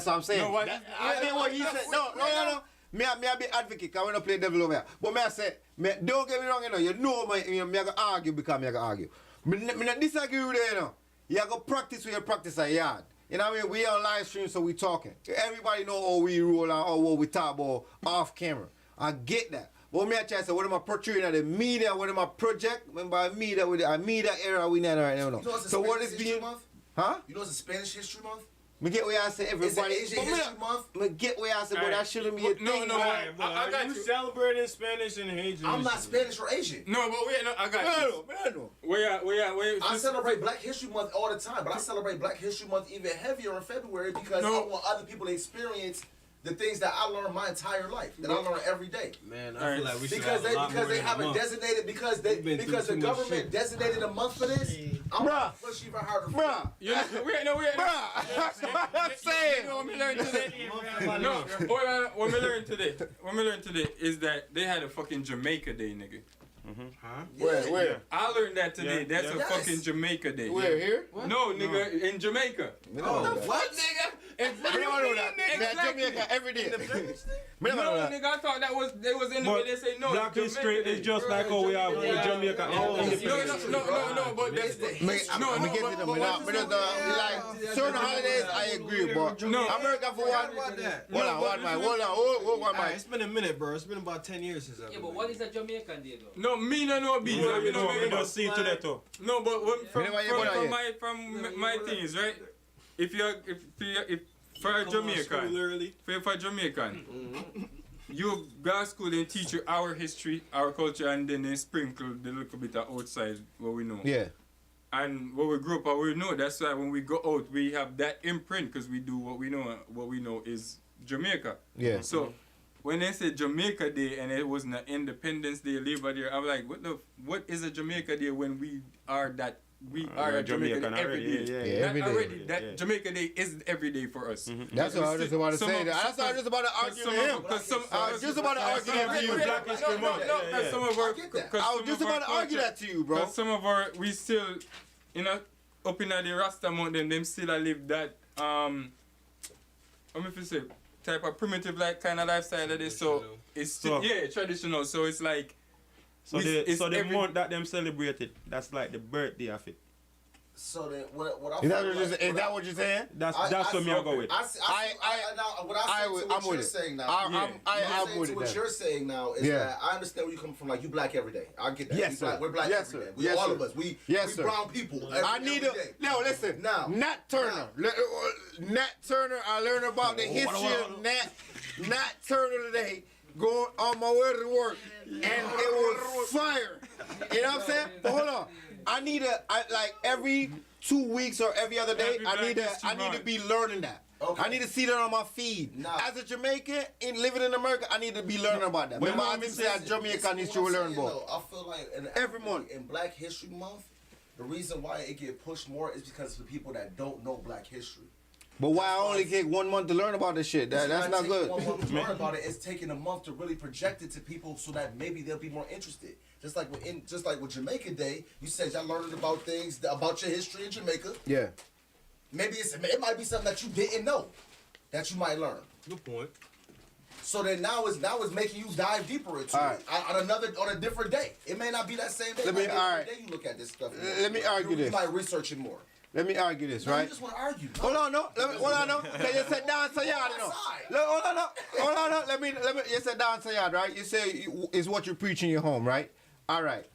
I'm saying. No, what? I mean what he said. No. Me a be advocate, because I want to play devil over here. But me I say, don't get me wrong, me I go argue because me I go argue. Me not disagree with you, You go practice where you practice at yard. You know what I mean? We on live stream, so we talking. Everybody know how we roll and how we talk about off camera. I get that. But me I try to say, what am I portraying at the media, what am I project? Remember, I media era we not right now. You know what's So what Spanish is History being... Month? Huh? You know what's a Spanish History Month? Me get where I say everybody... It's an Asian History Month. Me get where I say, but that shouldn't be a thing. No, I got you. Celebrating Spanish and Asian. I'm not Spanish or Asian. No, but wait, no, I got you. Where? I celebrate Black History Month all the time, but I celebrate Black History Month even heavier in February because I want other people to experience the things that I learned my entire life, that I learn every day. Man, I feel like we should because have a lot more they in a have a month. designated because the government designated a month for this. I'm gonna push even harder. Bruh. Wait. That's what I'm saying. You know what we learned today? What we learned today is that they had a fucking Jamaica Day, nigga. Huh? Where? I learned that today. Yeah, That's a fucking Jamaica Day. Where, here? No, nigga, in Jamaica. What, nigga? I never know that. Jamaica every day. No, nigga, I thought they was in the way they say no. Black history is just like how we have with Jamaica. No, but that's certain holidays I agree, but America for one. Hold on. It's been a minute, bro. It's been about 10 years since I've been. Yeah, but what is a Jamaican Day though? No, me no beat. We don't see today too. No, but from my things, right? If for a Jamaican, you go to school and teach you our history, our culture, and then they sprinkle the little bit of outside what we know. Yeah. And what we grew up, we know. That's why when we go out, we have that imprint because we do what we know. What we know is Jamaica. Yeah. So when they say Jamaica Day and it wasn't an Independence Day, Labor Day, I'm like, what is a Jamaica Day when we are that? We are a Jamaican every day. Every day. Already, that Jamaica Day is every day for us. That's what I was just about to say. That's what I was just about to argue with him. I was just about to argue that to you. Black History Month. I was just about to argue that to you, bro. Because some of we still, up in the Rasta mountain, them still live that, let me say, type of primitive like kind of lifestyle that is. So it's still, traditional. So it's like, So the month that them celebrated, that's like the birthday of it. So then, what is that what you're saying? That's what me I go with. I'm with it. I'm with it. What you're saying now is that I understand where you come from. Like you black every day. I get that. Yes, sir. We're black every day. We all of us. We brown people. I need to. No, listen. Now, Nat Turner. Nat Turner. I learned about the history of Nat Turner today. Going on my way to work, and it was fire. You know what I'm saying? But hold on. I like every 2 weeks or every other day. I need to be learning that. Okay. I need to see that on my feed. No. As a Jamaican living in America, I need to be learning about that. Remember, I didn't say Jamaican history will learn about. I feel like every month in Black History Month, the reason why it get pushed more is because of the people that don't know Black history. But why I only take 1 month to learn about this shit? That's not good. 1 month to learn about it. It's taking a month to really project it to people so that maybe they'll be more interested. Just like with Jamaica Day, you said y'all learning about things about your history in Jamaica. Yeah. Maybe it might be something that you didn't know that you might learn. Good point. So then now it's making you dive deeper into it on a different day. It may not be that same day. Every day you look at this stuff. Let me argue this. You might research it more. Let me argue this, right? You just want to argue. Hold on, no. Hold on, no. Can you say dance a yard, you know? Hold on, no. Let me. You say dance a yard, right? You say it's what you preach in your home, right? All right.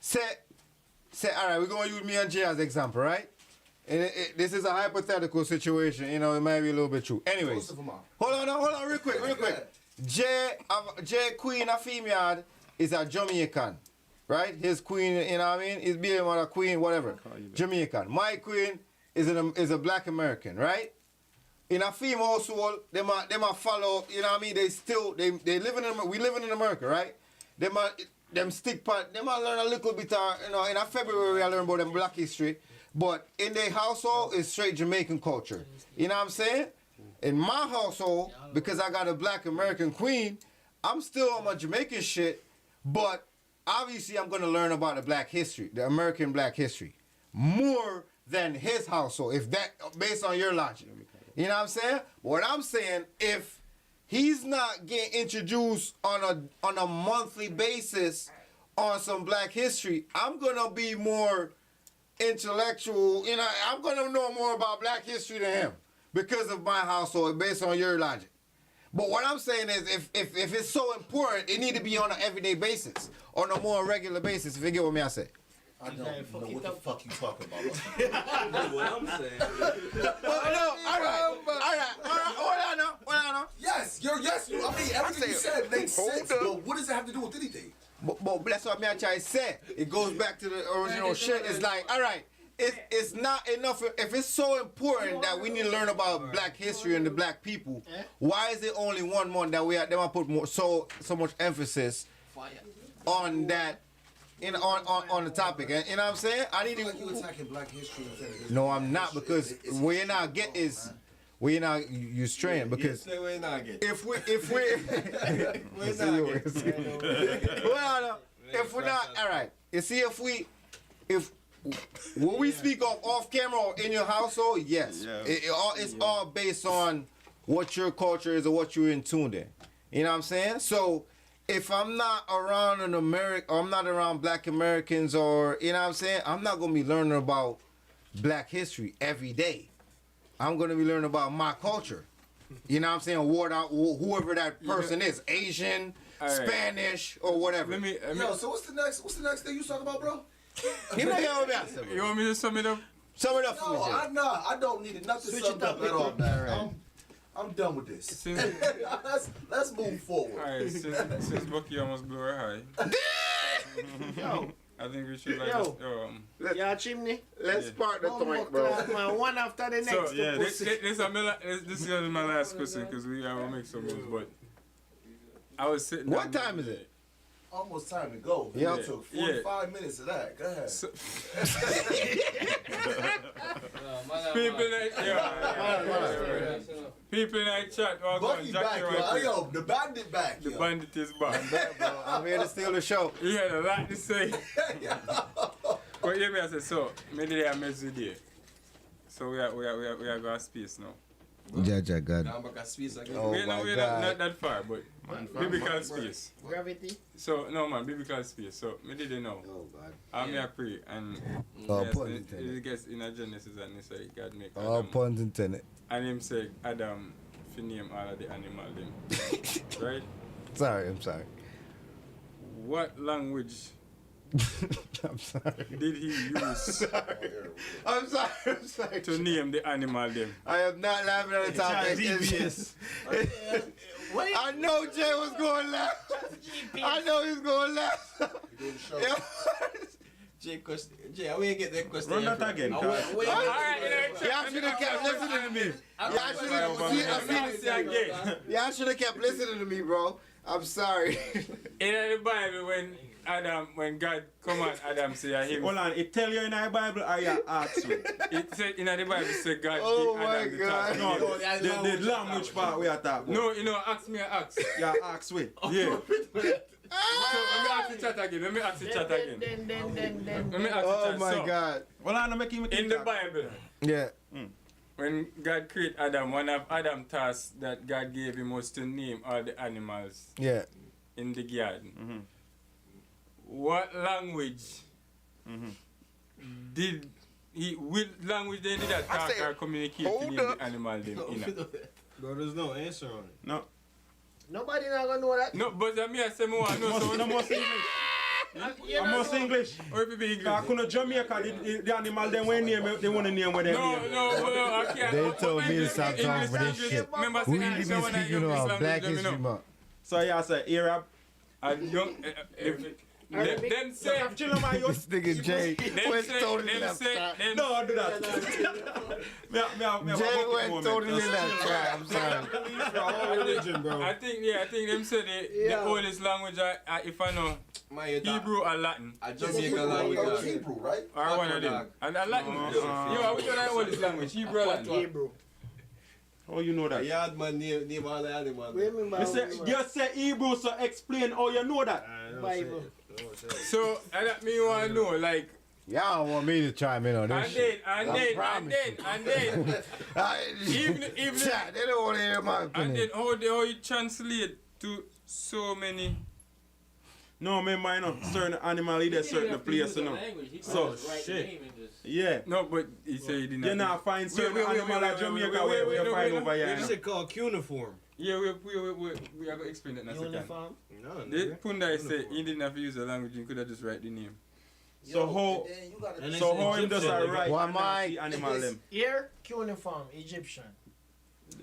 Say. All right. We're gonna use me and Jay as example, right? And this is a hypothetical situation. You know, it might be a little bit true. Anyways, hold on, real quick. Jay Queen of Female is a Jamaican, right? His queen, you know what I mean? His baby mother queen, whatever. Jamaican. My queen is a black American, right? In a female household, them a follow, you know what I mean? They living in, we living in America, right? Them stick part, them a learn a little bit, you know, in a February I learn about them black history, but in their household, it's straight Jamaican culture. You know what I'm saying? In my household, because I got a black American queen, I'm still on my Jamaican shit, but obviously I'm gonna learn about the black history, the American black history, more than his household, if that, based on your logic. You know what I'm saying? What I'm saying, if he's not getting introduced on a monthly basis on some black history, I'm gonna be more intellectual, you know, I'm gonna know more about black history than him because of my household, based on your logic. But what I'm saying is, if it's so important, it need to be on an everyday basis, on a more regular basis, if you get what me I say. I don't know what the fuck you talking about. That's what I'm saying. All right. Hold on now. Yes, I mean, everything you said makes sense, but what does it have to do with anything? But that's what I'm trying to say. It goes back to the original shit. It's like, all right, it's not enough. If it's so important that we need to learn about black history and the black people, why is it only 1 month that they want to put so much emphasis on that? On the topic, and you know what I'm saying? I need to. Like you attacking black history. No, I'm not, because where you're not get is where you're not you straying, because we're not getting. if we're not all right. You see, if when we speak of off camera or in your household, yes, it's all based on what your culture is or what you're in tune in. You know what I'm saying? So. If I'm not around an American, or I'm not around black Americans, or, you know what I'm saying, I'm not going to be learning about black history every day. I'm going to be learning about my culture. You know what I'm saying? Whoever that person is, Asian, Spanish, or whatever. Yo, so what's the next thing you talking about, bro? You want me to sum it up? Sum it up for me, Jay. I don't need nothing summed up at all, man. I'm done with this. Let's move forward. Alright, since Bucky almost blew her high. Yo. I think we should Yeah, chimney. Let's spark the point, bro. Man, one after the next. So, yeah, this is my last question, because we will make some moves, but I was sitting down. What time is it? Almost time to go. Yeah. It took 45 minutes of that. Go ahead. People like chat. Bucky back, yo. The bandit back, yo. The bandit is back. I'm here to steal the show. He had a lot to say. But yeah, I said, so, maybe I mess with you. So we are going space now. Jaja God. We're not that far, but biblical space. Gravity. So no man, biblical space. So me didn't know. Oh God. I'm here pray and it gets in a Genesis and he say God make Adam. All puns intended. And him say Adam fi name all of the animal them. Right? I'm sorry. What language I'm sorry. did he use? I'm sorry. To name the animal them. I am not laughing at the topic. I know Jay was going to laugh. I know he was going to laugh. Jay, I will get that question. Run that again. Y'all should have kept listening to me. Y'all should have kept listening to me, bro. I'm sorry. In the Bible, when God command Adam say him. Hold on, it tell you in the Bible or you ask you? It said in the Bible say God oh give Adam the task. No, the language part we are talking about. No, ask me an ask. Yeah, ask we. Yeah. So let me ask the chat again. Oh my God. Well, I'm making in the Bible. Yeah. When God created Adam, one of Adam's tasks that God gave him was to name all the animals in the garden. Mm-hmm. What language did he, what language they did that talk or communicate to name the animal them in? Bro, there's no answer on it. No. Nobody not gonna know that. No, but me I say more. No more English. I'm more English. Or if it be English. Because Jamaica, the animal them when name they want to name where they name. No, I can't. They told me to stop talking for this shit. We need to be speaking about Black History Month. So yeah, I say Arab. And young, Them say. This nigga Jay went totally left side. No, do that. Jay went totally left side. I'm sorry. I think them say the oldest language, if I know, Hebrew or Latin. Jamaican language. Hebrew, right? Or one of them. And Latin. Yo, which one is the oldest language? Hebrew or Latin? Hebrew. Oh, you know that? Yeah, man, name all the animals. You say Hebrew, so explain how you know that. Bible. So, and that me want to know, like, Y'all want me to chime in on this shit. And then, even Chat, they don't want to hear my opinion. And then how you translate to so many. No, me mind up certain animal in a certain place, you know. So shit. Yeah. No, but he said he didn't. You not find certain animal like Jamaica where you find over here. This is called cuneiform. Yeah, we are going to explain that in a second. Uniform? No, Pundai said he didn't have to use the language, he could have just write the name. So how him does I write my animal them? Here, cuneiform, Egyptian.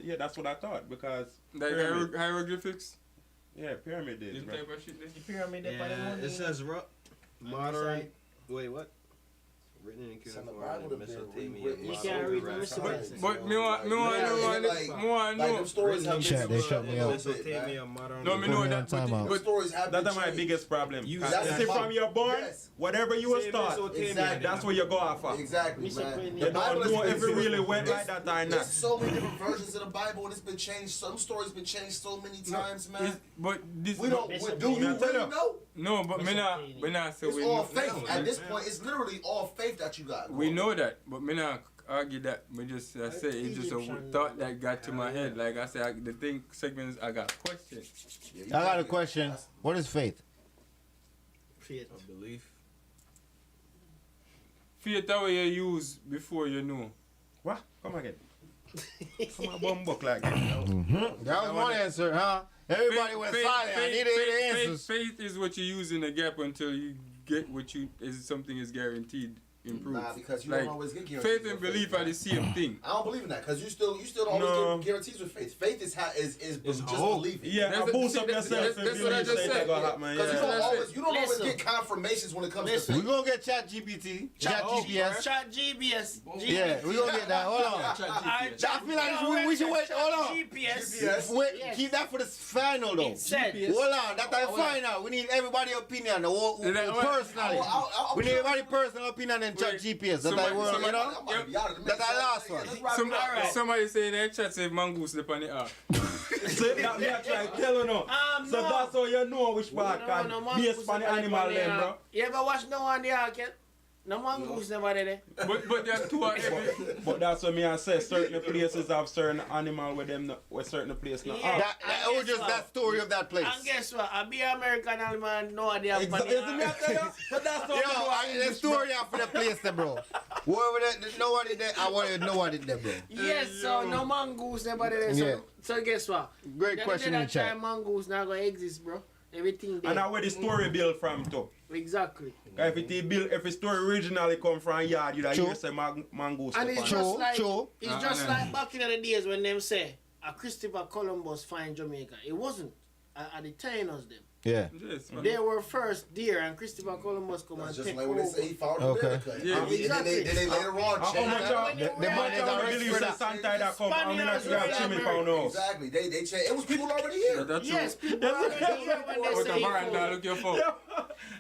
Yeah, that's what I thought because like hieroglyphics. Yeah, pyramid is right. Type of shit there. The pyramid there for the money. It says modern. Wait, what? Written in cuneiform in Mesopotamia. You can't read the But me want know. Stories have Chat, they shut me up. Mesopotamia, modern. No, me know that. But stories have That's my biggest problem. That's See, from your born, whatever you was taught, Exactly. that's what you go after. Exactly, man. You don't know if it really went like that or There's not. so many different versions of the Bible, and it's been changed. Some stories been changed so many times, man. But this We don't. Do you really know? No, but me not say It's we all know. faith. At this point, it's literally all faith that you got. We know that, but me not argue that. Me just say it's just a thought that got to my head. Like I said, the thing segments I got questions. I got a question. What is faith? Faith. A belief. Faith that way you use before you know. What? Come again. Come on, bum buck like that. That was one answer, huh? Everybody went silent. I need to hear the answers. Faith is what you use in the gap until you get what you is something is guaranteed improved. Nah, because you like, don't always get guarantees. faith and belief are the same thing. I don't believe in that because you still don't always get guarantees with faith. Faith is just believing. Yeah, boost up yourself. That's what I just said. Because you don't always get confirmations when it comes to faith. We're going to get Chat GPT. Chat GPS. Chat GPS. Yeah, we're going to get that. Hold on. I feel like we should wait. Hold on. GPS. Wait, keep that for the final though. Hold on, that's the final. We need everybody's opinion. Personally. We need everybody's personal opinion and Chat GPS. That's our word, you know? That's our last one. Somebody say in the chat say mongoose up on the ark. So that me actually tell you no. So that's how you know which part can based on the animal them, bro. You ever watch No on the Ark yet? No mongoose never there. But there are two of every. But that's what me I say. Certain places have certain animal with them, with certain places not. Yeah. That was just that story of that place. And guess what? I be American animal, no idea. Exactly. But that's the story for the place there, bro. Whoever nobody there, I wanted nobody there, bro. Yes, so no mongoose never there. So guess what? Great question in the chat. Mongoose not gonna exist, bro. Everything there. And now where the story built from too. Exactly. If a story originally come from yard, you'd hear say mongoose. And it's just like it's just like back in the days when them say Christopher Columbus find Jamaica. It wasn't at the Taínos them. Yeah. They were first there and Christopher Columbus come and just take like when they over. say he found Okay. Yeah, exactly. Then they later on changed. The money believe that Santa that come and we not grab Jimmy found out. Exactly. They changed. It was people already here. Yes, people already here when they say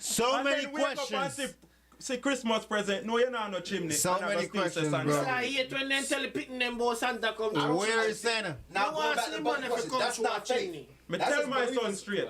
so many questions. See Christmas present. No, you're not no chimney. So many questions, bro. I hate when they tell the picking them about Santa come. Where is Santa? Now go back to the question. That's not chimney. Me tell my son straight.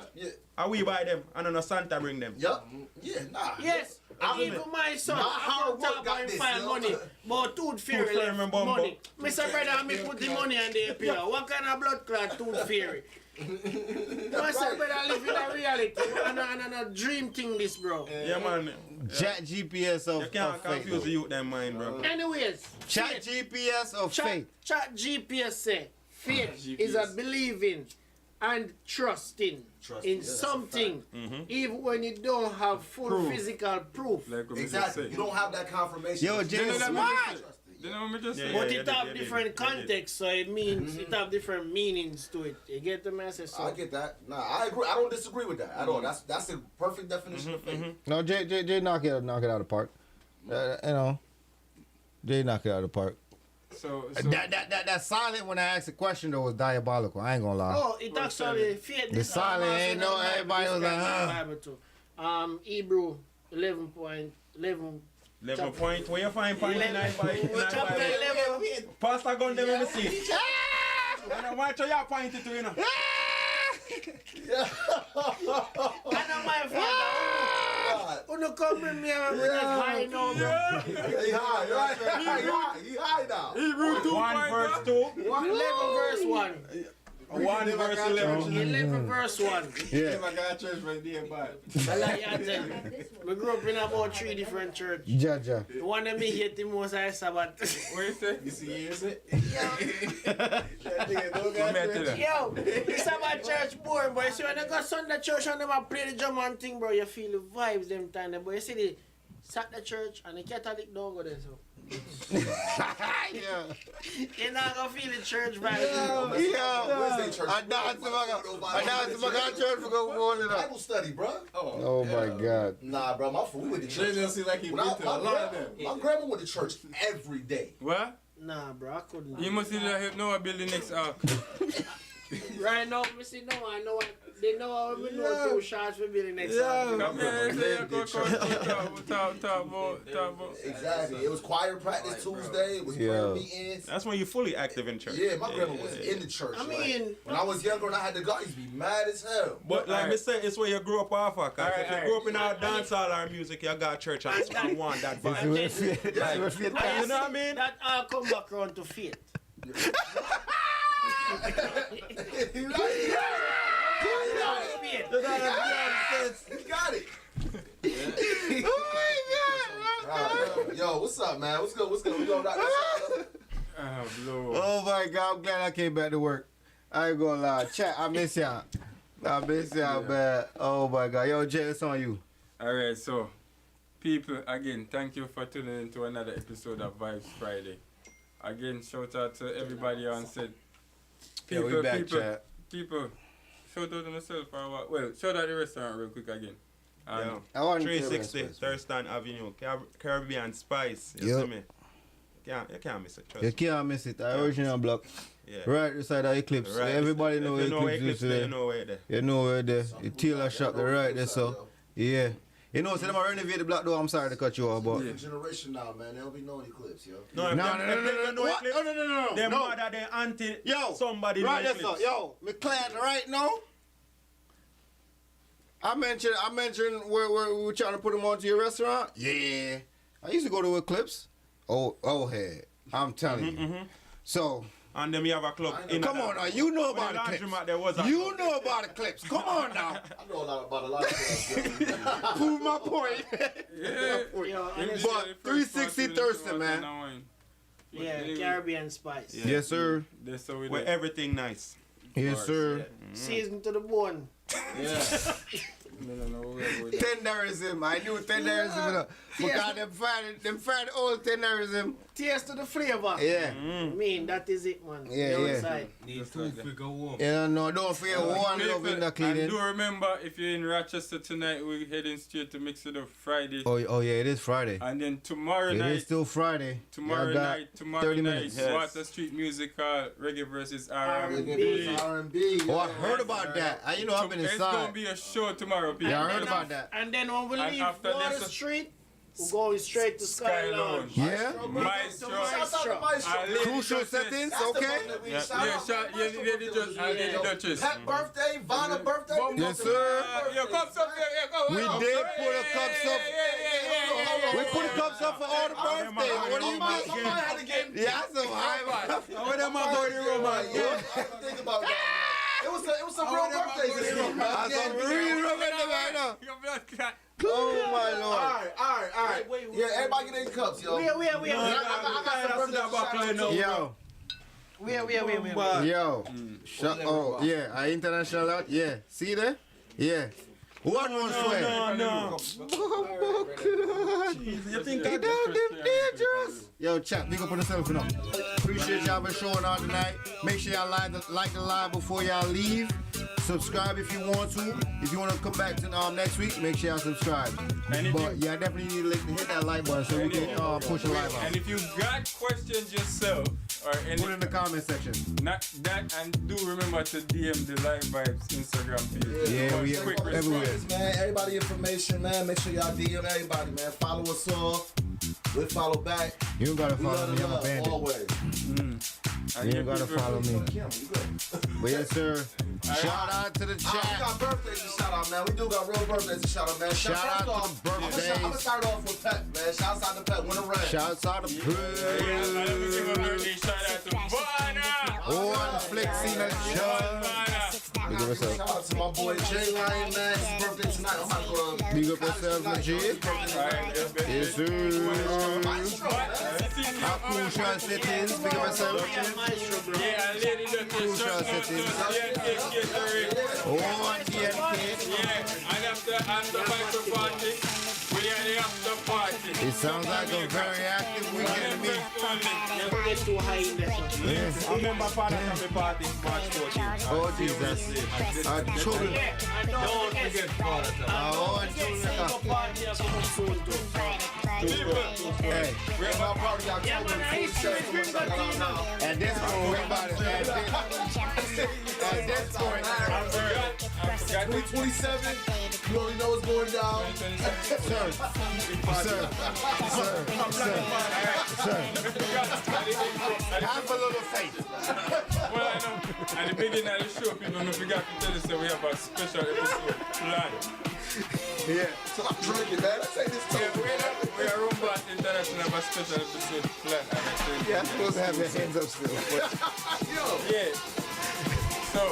Are we buy them and no Santa bring them? Yup. Yeah, nah. Yes. I even my son. I don't talk about him find money. But tooth fairy left money. Mr. Brother, me put the money on the appeal. What kind of blood clot tooth fairy? Mr. Brother, live in a reality. And a dream thing this, bro. Yeah, man. Chat GPS of you can't confuse the youth them mind, bro. Anyways. Chat GPS of faith. Chat GPS say faith is a believing and trusting in something, even when you don't have full physical proof. Exactly. You don't have that confirmation. Yo, James, You know what I just say? But it have different context, so it means it have different meanings to it. You get the message? So. I get that. Nah, I agree. I don't disagree with that at all. That's the perfect definition of faith. No, Jay knock it out of the park. You know, Jay knock it out of the park. So that silent when I asked the question though was diabolical. I ain't gonna lie. Oh, it actually fit. The silent ain't no everybody was like, huh? Hebrew 11.11. 11 point. Where you find point in that Bible? Pastor gun them in the seat. I don't want you point it to you know. I know my father. Who no come with me? I'm high now, bro. He high now. Hebrew 2. 1 verse 2. 11 verse 1. 1 verse 11. 11 verse 1. Yeah. I got church right there, but We grew up in about 3 different churches. Jaja. The one that me hate the most is Sabbath. What you say? you see, is it? Yo, it's about church boring, but you see when they go Sunday church and them a play the drum and thing, bro, you feel the vibes them time. But you see the Saturday church and the Catholic don't go there, so. Yeah. You're not gonna feel the church vibe. Wednesday church. I dance to my church for go on it up. Bible study, bro. Oh my God. Nah, bro, my fool, we went to church. Doesn't seem like he been to a lot of them. My grandma went to church every day. What? Nah, bro, I couldn't. You must see that help Noah build the next ark. Right now, we see no, I know what they know. We know 2 shots for building next time. Come here, say talk about. Exactly. It was choir practice Tuesday. It was prayer meetings. That's when you're fully active in church. Yeah, my grandma was in the church. I mean, when I was younger and I had to go, I used to be mad as hell. But like I said, it's where you grew up off of. Cause if you grew up in our dance hall or music, you got church and you want that vibe. You know what I mean? That all come back around to faith. He got it. Oh my God. Yo, what's up, man? What's good? We gonna rock this out? Oh my God, I'm glad I came back to work. I ain't gonna lie. Chat, I miss y'all. Man. Oh my God. Yo, Jay, it's on you. Alright, so people, again, thank you for tuning in to another episode of Vibes Friday. Again, shout out to everybody on set. People, we back, chat. People, shout out to myself for a while. Well, shout out the restaurant real quick again. Yeah. I want 360 Thurston Avenue, Caribbean Spice. You see me? You can't miss it. You can't miss it. The original block. Yeah. Right beside the Eclipse. Right. Everybody know Eclipse there. you know where there. You know where there. The tailor shop there right there, so. Yeah. You know, so them are renovate the block door. I'm sorry to cut you off, but. Different generation now, man. There'll be no Eclipse, yo. No. What? No. Them mother, they anti somebody right no there, so. Eclipse. Yo, my client right now. I mentioned where we were trying to put him onto your restaurant. Yeah. I used to go to Eclipse. Oh, hey. I'm telling you. So. And then we have a club. Come on now, you know about the Eclipse. You know about the Eclipse. Come on now. I know about a lot of stuff. Prove my point. Yeah. But 360 Thurston, man. Yeah, Caribbean Spice. Yeah. Yes, sir. Where everything nice. Yes, sir. Season to the bone. Yeah. Tenderism. I knew tenderism. Because them fried old tenderism. Taste to the flavor. Yeah. I mean, that is it, man. Yeah. Need 2 figure warm. Yeah, no, don't forget one love in the And cleaning. do remember, if you're in Rochester tonight, we're heading straight to Mix It Up Friday. Oh yeah, it is Friday. And then tomorrow It night. is still Friday. Tomorrow night, 30 minutes. Yes. Water Street Music Hall, Reggae versus R&B. R&B. Oh, I heard about that. You know, I've been It's inside. gonna be a show tomorrow, people. Yeah, I heard about that. And then when we And leave after Water this- Street, we're going straight to Sky Lounge. Yeah. Maestro. Crucial settings, okay? Yeah, the Duchess. Happy birthday, Vanna birthday. Yes, sir. Yo, cups up here. We did put a cups up. We put the cups up for all the birthdays. What do you mean? Somebody had to get. Yeah, that's some high. What am I going to do, man? Think about that. It was some real birthdays in here. That's some real birthdays right now. Your blood clot. Oh my Lord. All right. Yeah, everybody get their cups, yo. We I got some birthday shout-outs. Yo. Oh, yeah. Our international out. Yeah. See there? Yeah. One more swear. No. You think I damn dangerous? Yo, chat, big up on yourself, you know. Appreciate y'all for showing on tonight. Make sure y'all like the live before y'all leave. Subscribe if you want to. If you want to come back to next week, make sure y'all subscribe. But yeah, I definitely need to hit that like button so we can push the live out. And if you got questions yourself, or any, put it in the comment section. Not that, and do remember to DM the Live Vibes Instagram page. Yeah, we everywhere. Man, everybody information, man. Make sure y'all DM everybody, man. Follow us all. We follow back. You don't gotta follow me, I'm a bandit. Always. You don't gotta follow me. But yes, sir. Shout out to the chat. We got birthdays to shout out, man. We do got real birthdays to shout out, man. Shout out to the birthdays. I'm gonna start off with Pet, man. Shouts out to Pet. Winter Red. Shouts out to Pet. Shout out to Vanna. Oh, and Flexing and Sean. Big up yourself. Shout out to my boy Jay Lion, man. His birthday tonight. I'm about to go. Big up yourself, legit. Yes, sir. Crucial settings. Big up yourself. Yeah, Lady Crucial settings. Oh, and DNK. Yeah, and after micro party, we are the after party. It sounds like a very active weekend to me. I remember Father from the party March 14th. Oh, Jesus. Children. Don't forget Father. Oh, hey, we're about party out there. At this point, we're about it. At this point, 327. You already know what's going down. Sir. Have a little faith. Well, I know. At the beginning of the show, people don't forget to tell us that we have a special episode planned. Yeah. So I'm drinking, man. Let's say this time. Yeah, we are Rumbat International have a special episode planned. Yeah, I'm supposed to have your hands up still. Yeah. So,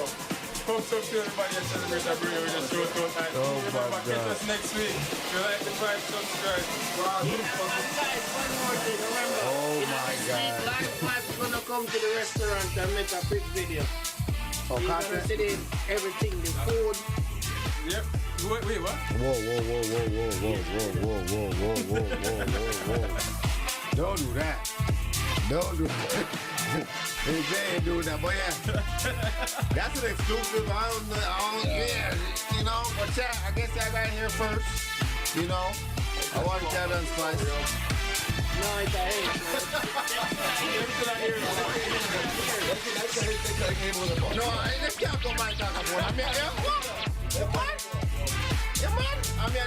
folks up to everybody and celebrate our birthday with the show tonight. Oh, remember, catch us next week. If you like the vibe, subscribe. Guys, one more thing. Remember, my God. Live Vibes gonna come to the restaurant and make a quick video. Oh, you're gonna see everything, the food. Yep. Wait, what? Whoa. Don't do that. Don't do that. They ain't doing that, but yeah. That's an exclusive. I don't, yeah, you know, but chat, I guess I got here first. You know, I want chat and spice. No, it's a hate. No, I just can't go my talk about. I mean, what? Yeah, man. I mean,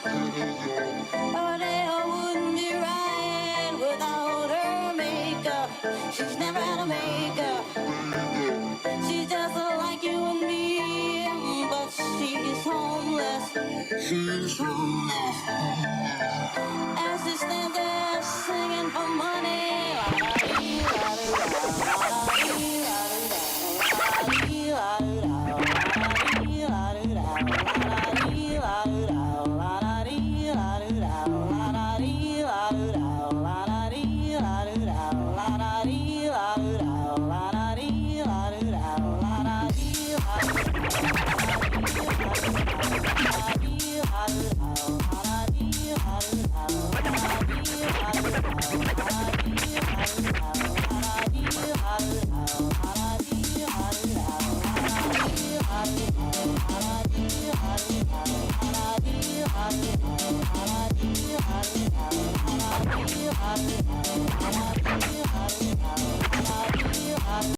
Rodeo wouldn't be right without her makeup. She's never had a makeup. She's just like you and me, but she's homeless. She's homeless. As she stands there singing for money.